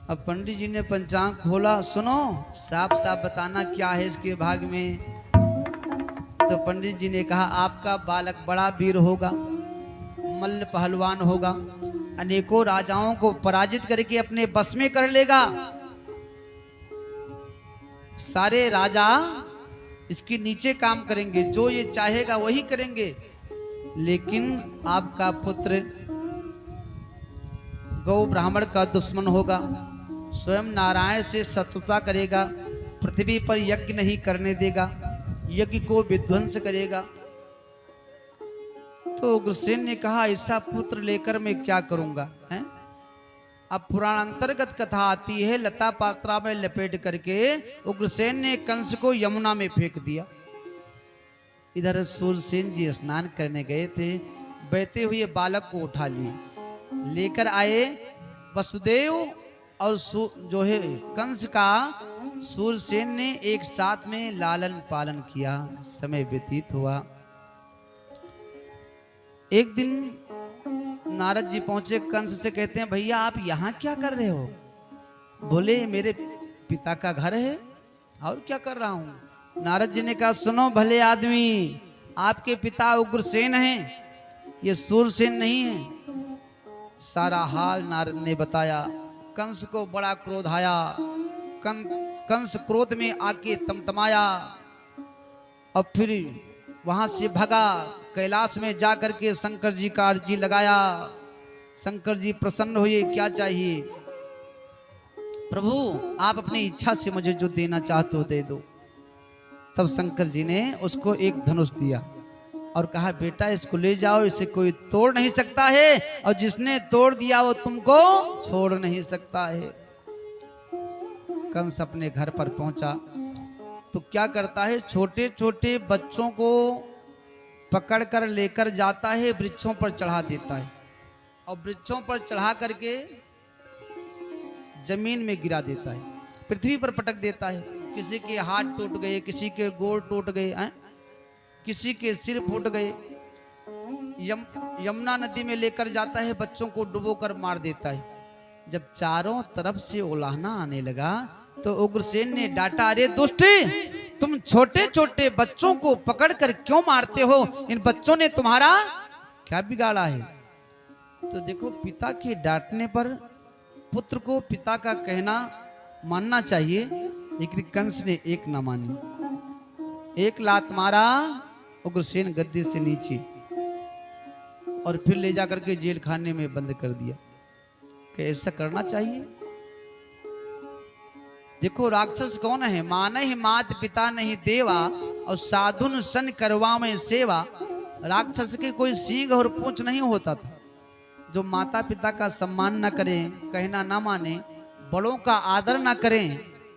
अब पंडित जी ने पंचांग खोला, सुनो साफ साफ बताना क्या है इसके भाग्य में। तो पंडित जी ने कहा आपका बालक बड़ा वीर होगा, मल्ल पहलवान होगा, अनेकों राजाओं को पराजित करके अपने बस में कर लेगा। सारे राजा इसके नीचे काम करेंगे, जो ये चाहेगा वही करेंगे। लेकिन आपका पुत्र गौ ब्राह्मण का दुश्मन होगा, स्वयं नारायण से शत्रुता करेगा, पृथ्वी पर यज्ञ नहीं करने देगा, यज्ञ को विध्वंस करेगा। तो उग्रसेन ने कहा ऐसा पुत्र लेकर मैं क्या करूंगा है? अब पुराण अंतर्गत कथा आती है, लता पात्रा में लपेट करके उग्रसेन ने कंस को यमुना में फेंक दिया। इधर सूरसेन जी स्नान करने गए थे, बहते हुए बालक को उठा लिए, लेकर आए। वसुदेव और जो है कंस का सूरसेन ने एक साथ में लालन पालन किया। समय व्यतीत हुआ। एक दिन नारद जी पहुंचे, कंस से कहते हैं भैया आप यहाँ क्या कर रहे हो? बोले मेरे पिता का घर है और क्या कर रहा हूँ। नारद जी ने कहा सुनो भले आदमी, आपके पिता उग्रसेन हैं, ये सूरसेन नहीं है। सारा हाल नारद ने बताया। कंस को बड़ा क्रोध आया। कंस क्रोध में आके तमतमाया और फिर वहां से भगा। कैलाश में जाकर के शंकर जी का अर्जी लगाया। शंकर जी प्रसन्न हुए, क्या चाहिए? प्रभु आप अपनी इच्छा से मुझे जो देना चाहते हो दे दो। तब शंकर जी ने उसको एक धनुष दिया और कहा बेटा इसको ले जाओ, इसे कोई तोड़ नहीं सकता है, और जिसने तोड़ दिया वो तुमको छोड़ नहीं सकता है। कंस अपने घर पर पहुंचा तो क्या करता है, छोटे छोटे बच्चों को पकड़ कर लेकर जाता है, वृक्षों पर चढ़ा देता है और वृक्षों पर चढ़ा करके जमीन में गिरा देता है, पृथ्वी पर पटक देता है। किसी के हाथ टूट गए, किसी के गोड़ टूट गए हैं, किसी के सिर फूट गए। यमुना नदी में लेकर जाता है, बच्चों को डुबोकर मार देता है। जब चारों तरफ से उलाहना आने लगा तो उग्रसेन ने डांटा, अरे दुष्ट, तुम छोटे छोटे बच्चों को पकड़कर क्यों मारते हो? इन बच्चों ने तुम्हारा क्या बिगाड़ा है? तो देखो, पिता के डांटने पर पुत्र को पिता का कहना मानना चाहिए, लेकिन कंस ने एक ना मानी। एक लात मारा उग्रसेन गद्दे से नीचे और फिर ले जाकर के जेल खाने में बंद कर दिया। कि ऐसा करना चाहिए? देखो, राक्षस कौन है? मान ही मात पिता नहीं देवा और साधुन सन करवा में सेवा। राक्षस के कोई सींग और पूंछ नहीं होता था। जो माता पिता का सम्मान न करे, कहना ना माने, बड़ों का आदर ना करें,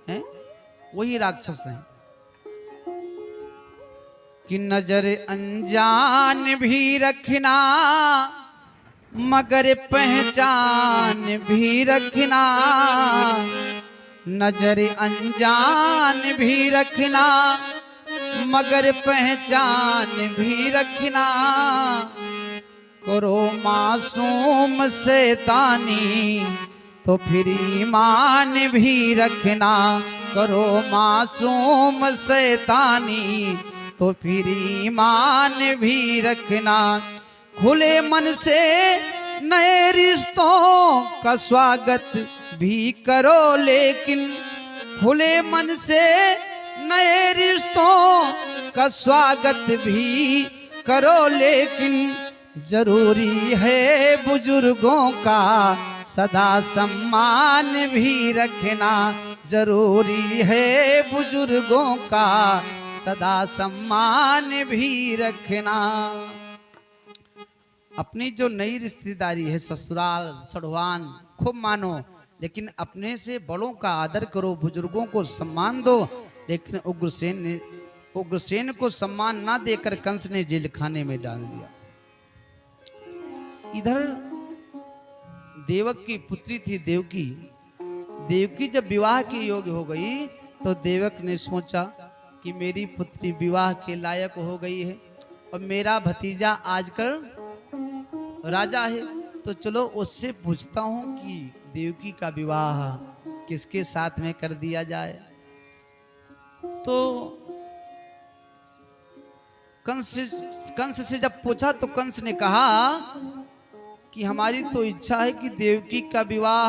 हैं? वही राक्षस हैं। कि नजर अनजान भी रखना मगर पहचान भी रखना, नजर अनजान भी रखना मगर पहचान भी रखना। करो मासूम शैतानी तो फिर ईमान भी रखना, करो मासूम शैतानी तो फिर ईमान भी रखना। खुले मन से नए रिश्तों का स्वागत भी करो, लेकिन खुले मन से नए रिश्तों का स्वागत भी करो, लेकिन जरूरी है बुजुर्गों का सदा सम्मान भी रखना, जरूरी है बुजुर्गों का सदा सम्मान भी रखना। अपनी जो नई रिश्तेदारी है, ससुराल सड़वान, खूब मानो, लेकिन अपने से बड़ों का आदर करो, बुजुर्गों को सम्मान दो। लेकिन उग्रसेन को सम्मान ना देकर कंस ने जेल खाने में डाल दिया। इधर देवक की पुत्री थी देवकी। देवकी जब विवाह के योग्य हो गई तो देवक ने सोचा कि मेरी पुत्री विवाह के लायक हो गई है और मेरा भतीजा आजकल राजा है, तो चलो उससे पूछता हूं कि देवकी का विवाह किसके साथ में कर दिया जाए। तो कंस से जब पूछा तो कंस ने कहा कि हमारी तो इच्छा है कि देवकी का विवाह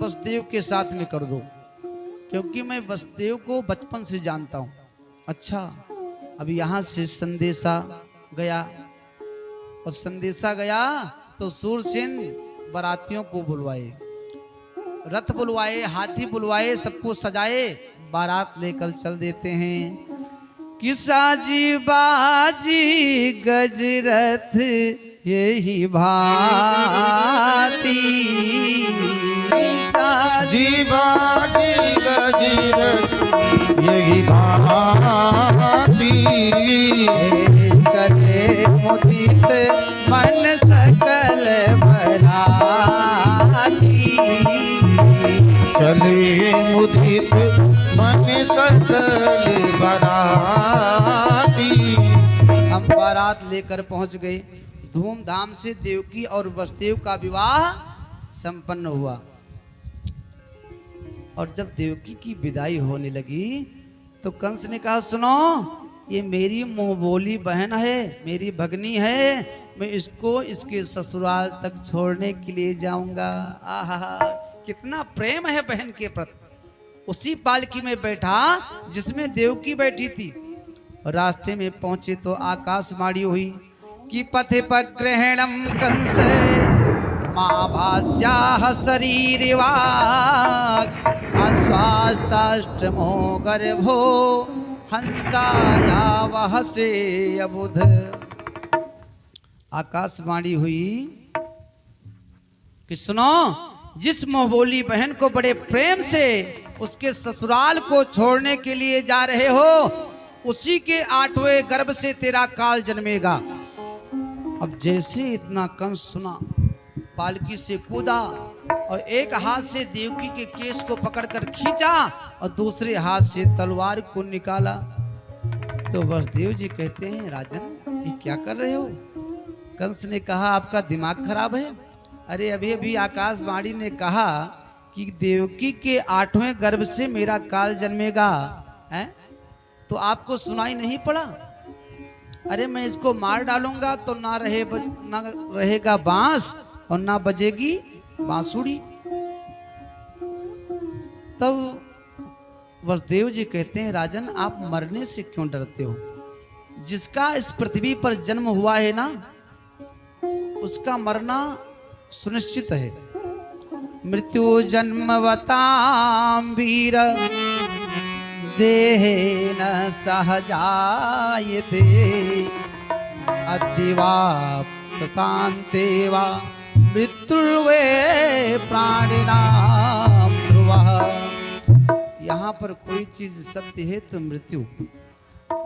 वसुदेव के साथ में कर दो, क्योंकि मैं वसुदेव को बचपन से जानता हूं। अच्छा, अब यहां से संदेशा गया और संदेशा गया तो सूरसेन बारातियों को बुलवाए, रथ बुलवाए, हाथी बुलवाए, सबको सजाए, बारात लेकर चल देते हैं। कि साजी बाजी गजरथ यही भांति, साजी बाजी गजरथ यही भांति, चले मुदित मन सकल भराती, चले मुदित मन सकल बराती। हम बारात लेकर पहुंच गए। धूमधाम से देवकी और वसुदेव का विवाह संपन्न हुआ। और जब देवकी की विदाई होने लगी तो कंस ने कहा, सुनो, ये मेरी मुंह बोली बहन है, मेरी भगनी है, मैं इसको इसके ससुराल तक छोड़ने के लिए जाऊंगा। आहा, कितना प्रेम है बहन के प्रति। उसी पालकी में बैठा जिसमें देवकी बैठी थी। रास्ते में पहुंचे तो आकाशवाणी हुई कि पथे पग्रहणम कंस मां भास्याः शरीरिवा अस्वास्ताष्टमो गर्भो हंसाया वह से अबुध। आकाशवाणी हुई कि सुनो, जिस मोहबोली बहन को बड़े प्रेम से उसके ससुराल को छोड़ने के लिए जा रहे हो, उसी के 8वें गर्भ से तेरा काल जन्मेगा। अब जैसे इतना कंस सुना, पालकी से कूदा और एक हाथ से देवकी के केश को पकड़कर खींचा और दूसरे हाथ से तलवार को निकाला। तो वसुदेव जी कहते हैं, राजन, ये क्या कर रहे हो? कंस ने कहा, आपका दिमाग खराब है? अरे अभी अभी आकाशवाणी ने कहा कि देवकी के 8वें गर्भ से मेरा काल जन्मेगा, है? तो आपको सुनाई नहीं पड़ा? अरे मैं इसको मार डालूंगा तो ना रहेगा बांस और ना बजेगी बांसुरी। तब वसुदेव जी कहते हैं, राजन आप मरने से क्यों डरते हो? जिसका इस पृथ्वी पर जन्म हुआ है ना, उसका मरना सुनिश्चित है। मृत्यु जन्मवताम वीर देहेन सहजायते अद्यवा सतान्ते वा मृत्युर्वे प्राणिनाम ध्रुवः। यहाँ पर कोई चीज सत्य है तो मृत्यु।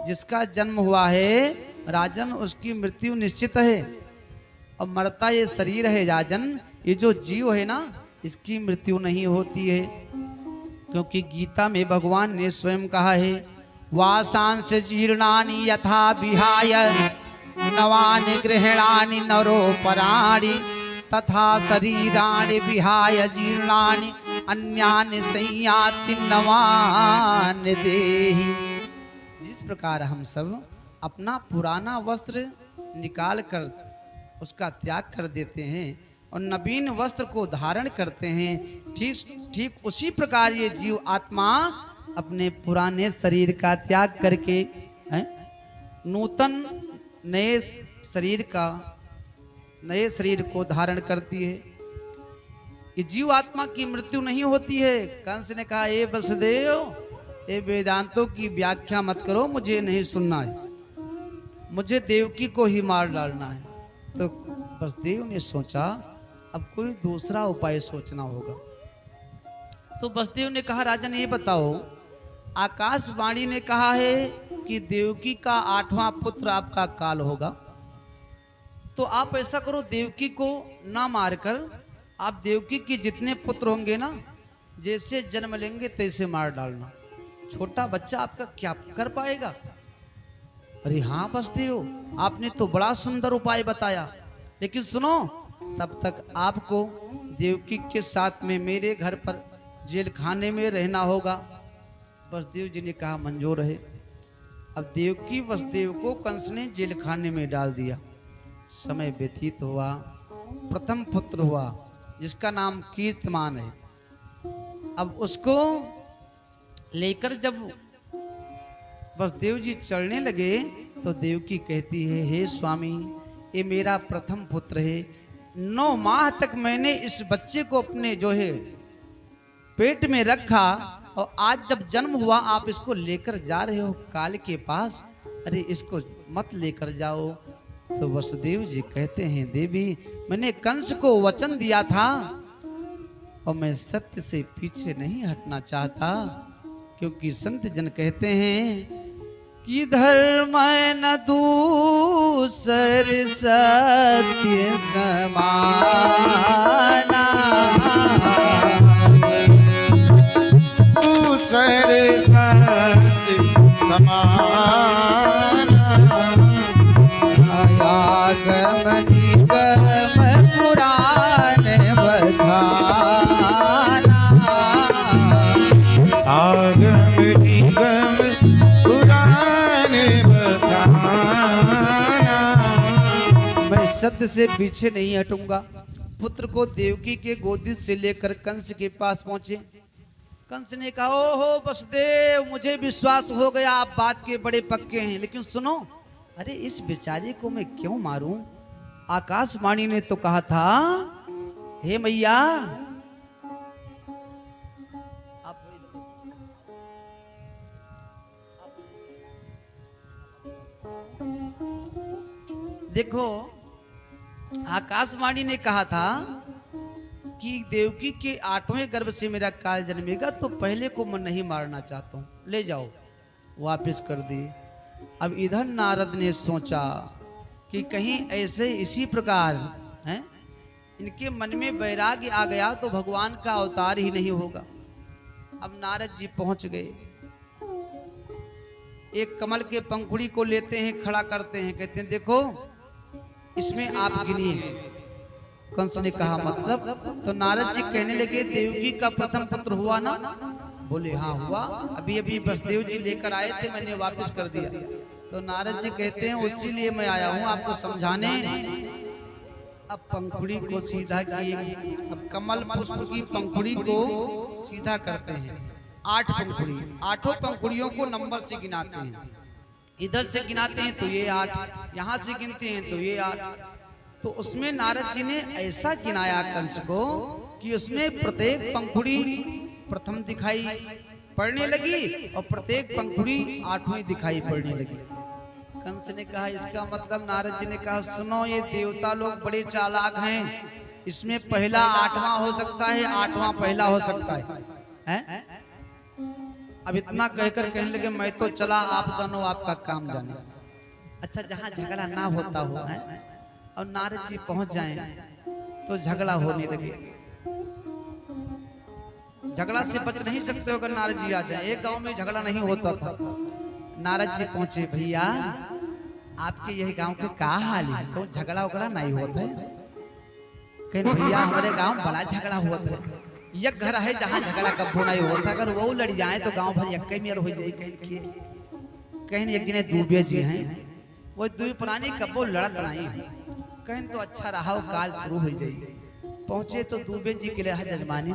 जिसका जन्म हुआ है राजन, उसकी मृत्यु निश्चित है। और मरता ये शरीर है राजन, ये जो जीव है ना, इसकी मृत्यु नहीं होती है। क्योंकि गीता में भगवान ने स्वयं कहा है, वासांस जीर्णानि यथा विहाय नवानि गृह्णानि नरोपराणि तथा शरीराणि विहाय जीर्णानि अन्यानि संयाति नवानि देहि। जिस प्रकार हम सब अपना पुराना वस्त्र निकाल कर उसका त्याग कर देते हैं और नवीन वस्त्र को धारण करते हैं, ठीक उसी प्रकार ये जीव आत्मा अपने पुराने शरीर का त्याग करके नूतन नए शरीर को धारण करती है। ये जीव आत्मा की मृत्यु नहीं होती है। कंस ने कहा, ए वसुदेव, ये वेदांतों की व्याख्या मत करो, मुझे नहीं सुनना है, मुझे देवकी को ही मार डालना है। तो वसुदेव ने सोचा अब कोई दूसरा उपाय सोचना होगा। तो वसुदेव ने कहा, राजन ये बताओ, आकाशवाणी ने कहा है कि देवकी का 8वां पुत्र आपका काल होगा, तो आप ऐसा करो, देवकी को ना मारकर आप देवकी के जितने पुत्र होंगे ना, जैसे जन्म लेंगे तैसे मार डालना। छोटा बच्चा आपका क्या कर पाएगा? अरे हाँ वसुदेव, आपने तो बड़ा सुंदर उपाय बताया, लेकिन सुनो, तब तक आपको देवकी के साथ में मेरे घर पर जेल खाने में रहना होगा। वसुदेव जी ने कहा, मंजूर है। अब देवकी वसुदेव को कंस ने जेल खाने में डाल दिया। समय व्यतीत हुआ, प्रथम पुत्र हुआ जिसका नाम कीर्तिमान है। अब उसको लेकर जब वसुदेव जी चलने लगे तो देवकी कहती है, हे स्वामी, ये मेरा प्रथम पुत्र है। 9 माह तक मैंने इस बच्चे को अपने जो है पेट में रखा और आज जब जन्म हुआ आप इसको लेकर जा रहे हो काल के पास, अरे इसको मत लेकर जाओ। तो वसुदेव जी कहते हैं, देवी, मैंने कंस को वचन दिया था और मैं सत्य से पीछे नहीं हटना चाहता, क्योंकि संत जन कहते हैं कि धर्म न दूसर सत्य समाना, दूसर सत्य समाना, आगम निगम पुराण बखाना, आगम निगम पुराण बखाना। मैं सत्य से पीछे नहीं हटूंगा। पुत्र को देवकी के गोदी से लेकर कंस के पास पहुंचे। कंस ने कहा, ओहो वसुदेव, मुझे विश्वास हो गया आप बात के बड़े पक्के हैं, लेकिन सुनो, अरे इस बेचारे को मैं क्यों मारूं? आकाशवाणी ने तो कहा था, हे मैया, देखो, आकाशवाणी ने कहा था कि देवकी के 8वें गर्भ से मेरा काल जन्मेगा, तो पहले को मैं नहीं मारना चाहता हूं, ले जाओ। वापस कर दी। अब इधर नारद ने सोचा कि कहीं ऐसे इसी प्रकार हैं, इनके मन में वैराग्य आ गया तो भगवान का अवतार ही नहीं होगा। अब नारद जी पहुंच गए, एक कमल के पंखुड़ी को लेते हैं, खड़ा करते हैं, कहते हैं देखो इसमें आप गिनिए। कंस ने कहा मतलब? तो नारद जी कहने लगे देवकी का प्रथम पुत्र हुआ ना? बोले हाँ हुआ, अभी अभी वसुदेव जी लेकर आए थे, मैंने वापस कर दिया। तो नारद जी कहते हैं उसी लिए मैं आया हूँ आपको समझाने। अब पंखुड़ी को सीधा किए, अब कमल पुष्प की पंखुड़ी को सीधा करते हैं। 8 पंखुड़ी, 8 पंखुड़ियों को नंबर से गिनाते हैं। इधर से गिनाते हैं तो ये 8, यहाँ से गिनते हैं तो ये 8। तो उसमें नारद जी ने ऐसा गिनाया कंस को कि उसमें प्रत्येक पंखुड़ी प्रथम दिखाई पड़ने लगी और प्रत्येक पंखुड़ी 8वीं दिखाई पड़ने लगी। कंस ने कहा इसका मतलब, नारद जी ने कहा सुनो ये देवता लोग बड़े चालाक हैं, इसमें पहला 8वां हो सकता है, 8वां पहला हो सकता है? अब इतना कहकर कहने लगे मैं तो चला, आप जानो आपका काम जाने। अच्छा जहां झगड़ा ना होता हो है और नारद जी पहुंच जाएं तो झगड़ा होने लगे। झगड़ा से बच नहीं सकते हो अगर नारद जी आ जाए। एक गांव में झगड़ा नहीं होता था, नारद जी पहुंचे, भैया आपके यही गांव के का हाल है? तो झगड़ा वगड़ा नहीं होता है? कहीं भैया हमारे गांव बड़ा झगड़ा हुआ था, एक घर है जहाँ झगड़ा कब्बो नहीं होता, अगर वो लड़ जाए तो गांव भर एक मेयर हो जाए। कहीं एक जने दूबे जी हैं, वो दुई पुरानी कब्बो लड़त नहीं है, कहीं तो अच्छा रहा वो काल शुरू हो जाए। पहुंचे तो दूबे जी के लिए जजमानी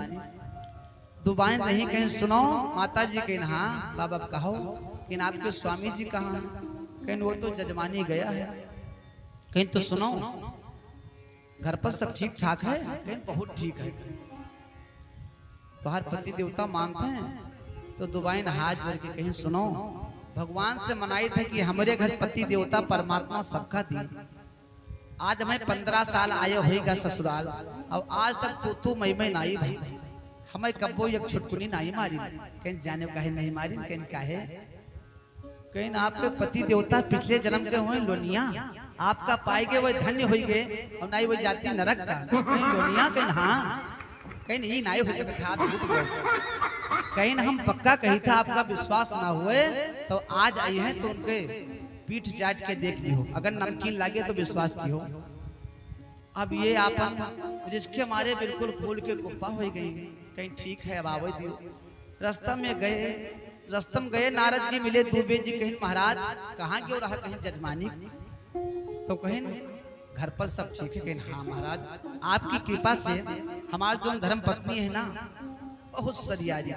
दुबाइन नहीं, कहीं सुनो माता जी कहीं हाँ बाबा कहो, कहीं आपके स्वामी जी कहाँ? कहीं वो तो जजमानी गया है। कहीं तो सुनो घर पर सब ठीक ठाक है? कहीं बहुत ठीक है। तो हर पति देवता मानते हैं। तो दुबाइन हाथ जोड़ के कहीं सुनो भगवान से मनाई था कि हमारे घर पति देवता परमात्मा सबका दी। आज हमें 15 साल आए होएगा ससुराल, अब आज तक तू मैं नाई भाई, हमें कब्बो एक छुटकुनी नहीं मारी। कहीं जाने कहे नहीं मारी, कहीं काहे? कहीं आपके पति देवता पिछले जन्म के हुए लोनिया, आपका पाएगे वही धन्य हो गए और नहीं वही जाति नरक का। कहीं लोनिया कहीं हाँ कहीं नहीं नाई हो सकता। आप झूठ बोल, कहीं हम पक्का कही था, आपका विश्वास ना हुए तो आज आई हैं तो उनके पीठ जाट के देख लियो, अगर नमकीन लगे तो विश्वास की हो। अब ये आपन जिसके मारे बिल्कुल फूल के गुप्पा हो गई, कहीं ठीक है अब आवे दियो। रास्ता में गए, रस्तम गए, नारद जी मिले दूबे जी, कहीं महाराज कहाँ क्यों रहा? कहीं जजमानी। तो कहीं घर पर सब ठीक है? कहीं हाँ महाराज आपकी कृपा से हमार जो धर्म पत्नी है ना बहुत सरियारी,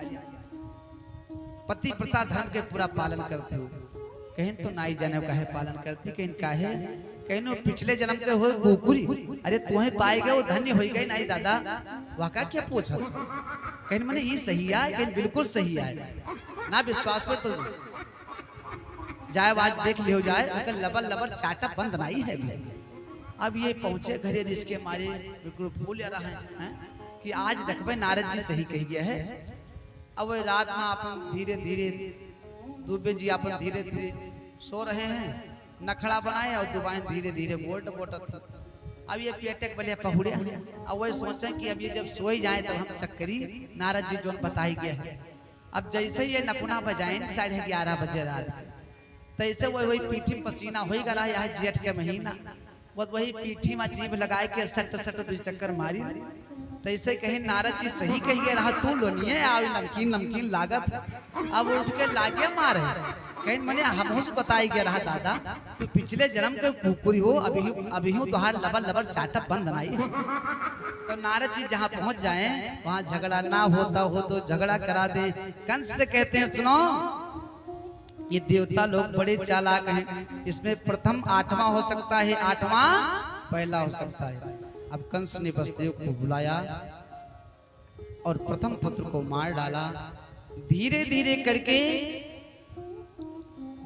पति प्रथा धर्म के पूरा पालन करती हो। कहीं तो नाई जाने का है पालन करती, कहीं काहे? कहीं पिछले जन्म के हो गोकुरी, अरे तुम्हें पाए गए वो धन्य हो गए नाई दादा, वाका क्या पूछा? कहीं मैंने ये सही है? कहीं बिल्कुल सही है ना, विश्वास हो तो जाए आज देख लियो जाए, अगर लबर लबर चाटा बंद नहीं है भी। अब ये पहुंचे घरे जिसके मारे बिल्कुल फूल आ रहा है कि आज देखबे नारद जी सही कही गया है। अब रात में अपन धीरे धीरे दूबे जी अपन धीरे धीरे सो रहे हैं, नखड़ा बनाए और दुबाइन धीरे धीरे बोट बोटत। अब ये पेटक बलिया पहुड़े, अब वही सोचे कि अब ये जब सोई जाए तो हम चक्करी नारद जी जो बताई गया है। अब जैसे ये नकुना बजाएं 11:30 बजे रात, तैसे वही पीठी पसीना हो गया है जेठ के महीना, बस वही पीठी में जीभ लगाए के सट सट 2 चक्कर मारी। तैसे कहीं नारद जी सही कही रहा, तू लोनिए नमकीन नमकीन लागत। अब उठ के लागे मारे, कहीं मैंने हमसे बताई गया रहा दादा तू पिछले जन्म के कुकुरी हो, अभी हूँ तुहार लबर लबर चाटा बंद नहीं। तो नारद जी जहाँ पहुँच जाए वहाँ झगड़ा ना होता हो तो झगड़ा करा दे। कंस से कहते हैं सुनो ये देवता लोग बड़े चालाक हैं, इसमें प्रथम 8वां हो सकता है, 8वां पहला हो सकता है। अब कंस ने वसुदेव को बुलाया और प्रथम पुत्र को मार डाला। धीरे धीरे करके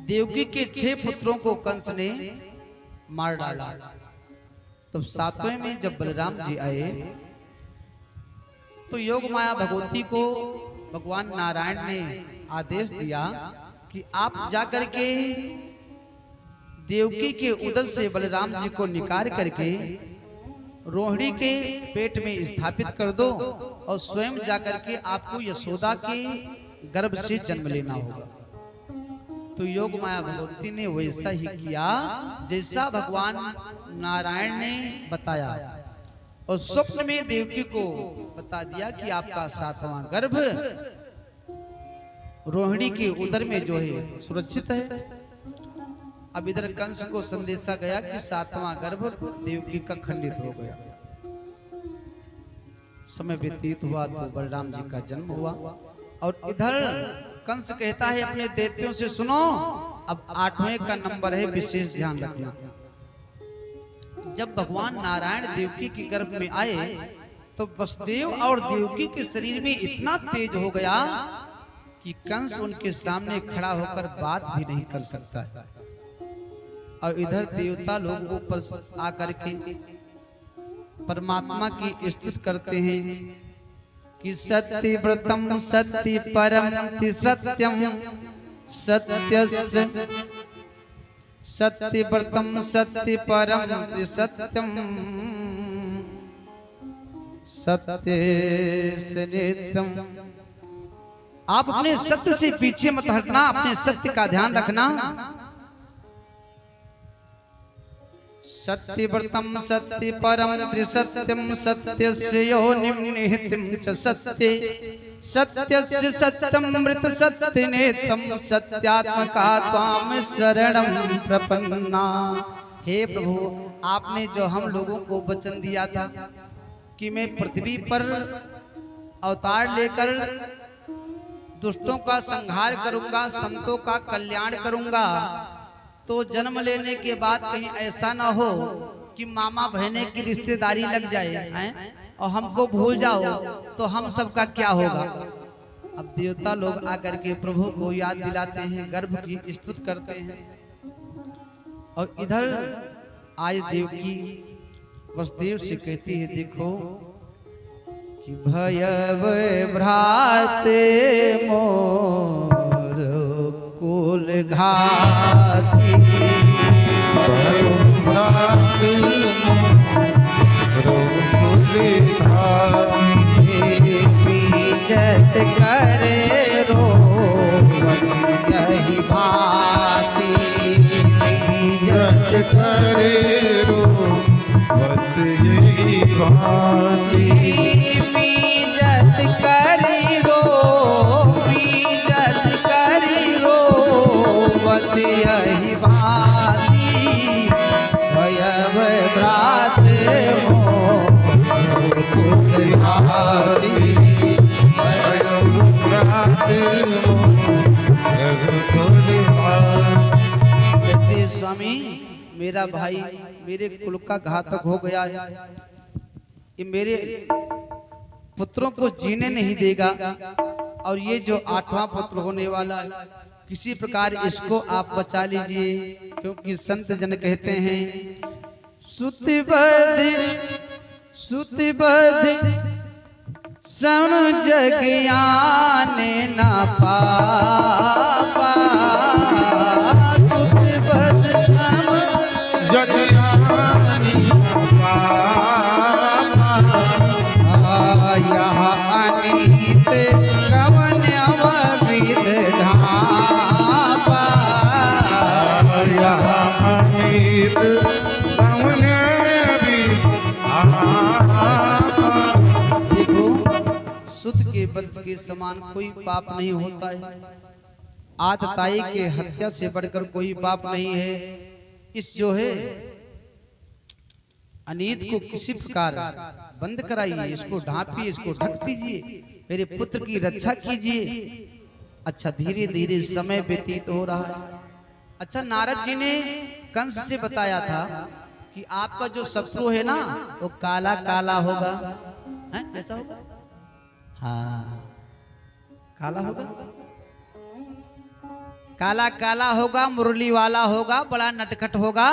देवकी के 6 पुत्रों को कंस ने मार डाला। तो 7वें में जब बलराम जी आए तो योग माया भगवती को भगवान नारायण ने आदेश दिया कि आप जाकर के देवकी के उदर से बलराम जी को निकाल करके रोहिणी के पेट में स्थापित कर दो और स्वयं जाकर के आपको यशोदा के गर्भ से जन्म लेना होगा। तो योग माया भगवती ने वैसा ही किया जैसा भगवान नारायण ने बताया और स्वप्न में देवकी को बता दिया कि आपका 7वां गर्भ रोहिणी के उदर में जो है सुरक्षित है। अब इधर कंस को संदेशा गया कि 7वां गर्भ देवकी का खंडित हो गया। समय व्यतीत हुआ तो बलराम जी का जन्म हुआ। और इधर कंस कहता है अपने दैत्यों से, सुनो अब 8वें का नंबर है, विशेष ध्यान रखना। जब भगवान नारायण देवकी के गर्भ में आए तो वसुदेव और देवकी के शरीर में इतना तेज हो गया कि कंस उनके सामने खड़ा होकर बात भी नहीं कर सकता है। और इधर देवता लोग ऊपर आकर के परमात्मा की स्तुति करते हैं कि सत्य व्रतम सत्य परम सत्यम सत्यस्य सत्य व्रतम सत्य परम सत्यम सत्य नित्यम। आप अपने सत्य से पीछे मत हटना, अपने सत्य का ध्यान रखना। सत्यव्रतम सत्य परम त्रिसत्यम सत्यस्य योनिं निहितं च सत्ये सत्यस्य सत्यमृत सत्य नेतम सत्यात्मका त्वां शरणं प्रपन्ना। हे प्रभु, आपने जो हम लोगों को वचन दिया था कि मैं पृथ्वी पर अवतार लेकर दुष्टों का संहार करूंगा, संतों का कल्याण करूंगा, तो जन्म लेने के बाद कहीं ऐसा ना हो कि मामा बहने की रिश्तेदारी लग जाए हैं और हमको भूल जाओ तो हम सबका क्या होगा। अब देवता लोग आकर के प्रभु को याद दिलाते हैं, गर्भ की स्तुति करते हैं। और इधर आज देवकी वसुदेव से कहती है, देखो कि भयव भ्राते मोर कुल घाती भ्रात कुल घाती पीजत करे रोवत यही भांति पीजत करे रोवत यही भांति पीजत करी रो पीजत करी रोवत यही भांति भयव भ्रात मोर कुल घाती भ्रात मोर कुल घाती। कहते स्वामी, मेरा भाई मेरे कुल का घातक हो गया है, ये मेरे पुत्रों को जीने नहीं देगा, और ये जो 8वां पुत्र होने वाला है, किसी प्रकार इसको आप बचा लीजिए। क्योंकि संत जन कहते हैं, सुतिबद्ध सम जग आने ना पापा सुतिबद्ध सम जग आने ना पापा यहाँ अनित कवन अविध ढापा यहाँ अनित कवन अविध ढापा। देखो, सुत के वंश के समान कोई पाप नहीं होता है। आतताई के हत्या से बढ़कर कोई पाप नहीं है। इस जो है अनीत को किसी प्रकार बंद कराइए, इसको ढांपिए, इसको ढक दीजिए, मेरे पुत्र की रक्षा कीजिए। अच्छा, धीरे धीरे समय व्यतीत हो रहा है। अच्छा, नारद जी ने कंस से बताया था कि आपका जो शत्रु है ना वो काला काला होगा, है ऐसा होगा? हाँ, काला होगा, काला काला होगा, मुरली वाला होगा, बड़ा नटखट होगा।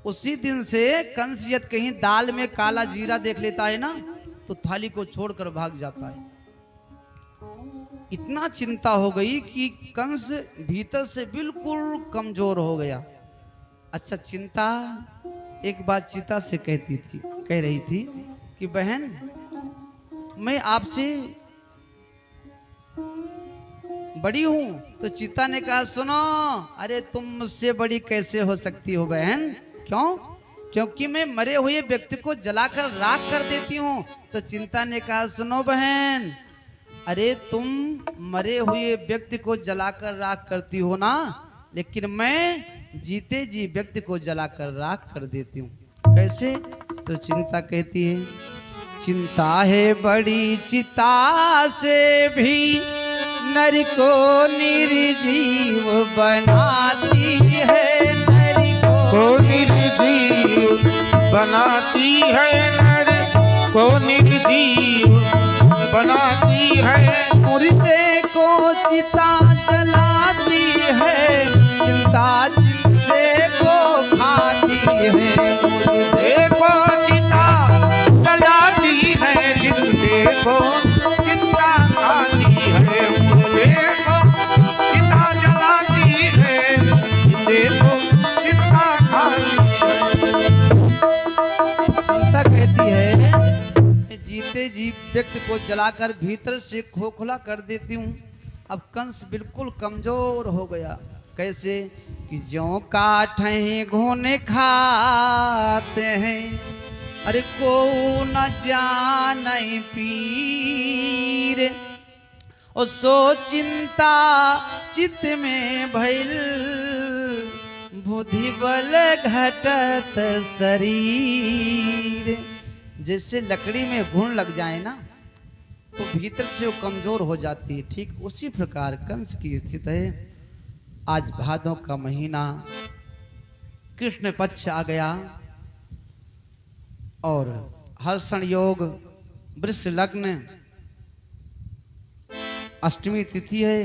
उसी दिन से कंस यदि कहीं दाल में काला जीरा देख लेता है ना तो थाली को छोड़कर भाग जाता है। इतना चिंता हो गई कि कंस भीतर से बिल्कुल कमजोर हो गया। अच्छा, चिंता एक बात चिता से कह रही थी कि बहन, मैं आपसे बड़ी हूं। तो चिता ने कहा, सुनो, अरे तुम मुझसे बड़ी कैसे हो सकती हो बहन? क्यों? क्योंकि मैं मरे हुए व्यक्ति को जलाकर राख कर देती हूँ। तो चिंता ने कहा सुनो बहन, अरे तुम मरे हुए व्यक्ति को जलाकर राख करती हो ना, लेकिन मैं जीते जी व्यक्ति को जलाकर राख कर देती हूँ। कैसे? तो चिंता कहती है, चिंता है बड़ी चिता से भी नर को निर्जीव बनाती है, नर को निर्जीव बनाती है, नर को निर्जीव बनाती है। मुर्दे को चिता जलाती है, चिंता जिंदे को खाती है। मुर्दे को चिता जलाती है, जिंदे को चिंता खाती है। मुर्दे को चिता जलाती है, जिंदे को चिंता खाती है। चिंता कहती है जीते जी व्यक्ति को जलाकर भीतर से खोखला कर देती हूँ। अब कंस बिल्कुल कमजोर हो गया। कैसे? कि ज्यों काठे घोने खाते हैं, अरे को न जाने पीर, और सो चिंता चित्त में भइल, बुद्धि बल घटत शरीर। जैसे लकड़ी में घुन लग जाए ना तो भीतर से वो कमजोर हो जाती है, ठीक उसी प्रकार कंस की स्थिति है। आज भादों का महीना, कृष्ण पक्ष आ गया और हर्षण योग, वृष लग्न, अष्टमी तिथि है।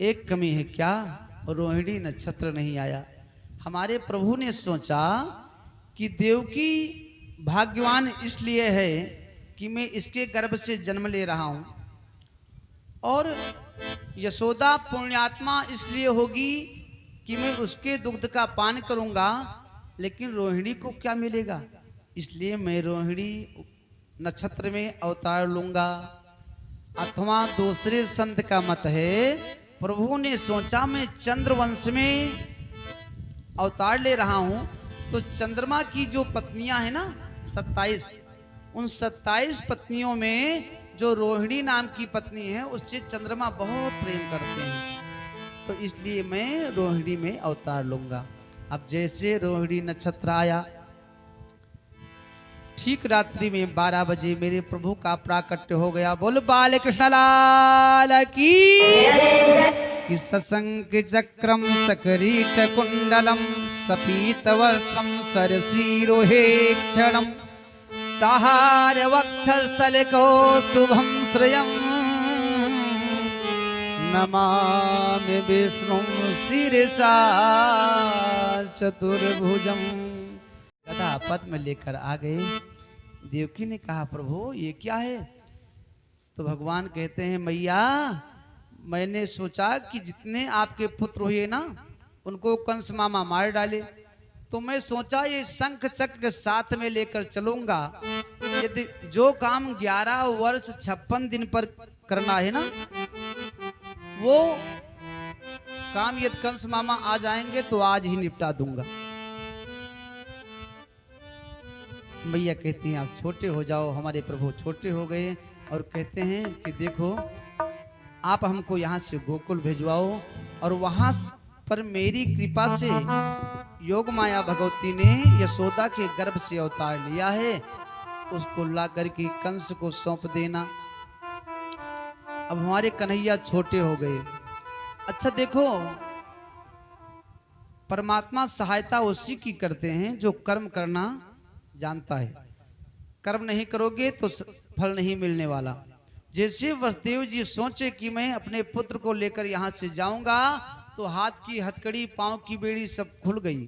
एक कमी है क्या? रोहिणी नक्षत्र नहीं आया। हमारे प्रभु ने सोचा कि देवकी भाग्यवान इसलिए है कि मैं इसके गर्भ से जन्म ले रहा हूं, और यशोदा पुण्यात्मा इसलिए होगी कि मैं उसके दुग्ध का पान करूंगा। लेकिन रोहिणी को क्या मिलेगा? इसलिए मैं रोहिणी नक्षत्र में अवतार लूंगा। अथवा दूसरे संत का मत है, प्रभु ने सोचा मैं चंद्रवंश में अवतार ले रहा हूं, तो चंद्रमा की जो पत्नियां हैं ना 27, उन 27 पत्नियों में जो रोहिणी नाम की पत्नी है उससे चंद्रमा बहुत प्रेम करते हैं। तो इसलिए मैं रोहिणी में अवतार लूंगा। अब जैसे रोहिणी नक्षत्र आया, ठीक रात्रि में 12 बजे मेरे प्रभु का प्राकट्य हो गया। बोल बाल कृष्ण लाल की। सशंक चक्रम सकरीट कुंडलम सपीत वस्त्रम सरसीरोहे क्षणम सहार वक्षस्थल कौस्तुभं श्रियं नमामि विष्णुं शिरसा चतुर्भुजं। गदा पद्म लेकर आ गए। देवकी ने कहा प्रभु ये क्या है? तो भगवान कहते हैं मैया, मैंने सोचा कि जितने आपके पुत्र हुए ना उनको कंस मामा मार डाले, तो मैं सोचा ये शंख चक्र साथ में लेकर चलूंगा। यदि जो काम 11 वर्ष 56 दिन पर करना है ना, वो काम यदि कंस मामा आ जाएंगे तो आज ही निपटा दूंगा। मैया कहती हैं आप छोटे हो जाओ। हमारे प्रभु छोटे हो गए और कहते हैं कि देखो आप हमको यहाँ से गोकुल भिजवाओ, और वहां पर मेरी कृपा से योग माया भगवती ने यशोदा के गर्भ से अवतार लिया है, उसको ला करके कंस को सौंप देना। अब हमारे कन्हैया छोटे हो गए। अच्छा देखो, परमात्मा सहायता उसी की करते हैं जो कर्म करना जानता है। कर्म नहीं करोगे तो फल नहीं मिलने वाला। जैसे वसुदेव जी सोचे कि मैं अपने पुत्र को लेकर यहाँ से जाऊंगा, तो हाथ की हथकड़ी, पांव की बेड़ी सब खुल गई।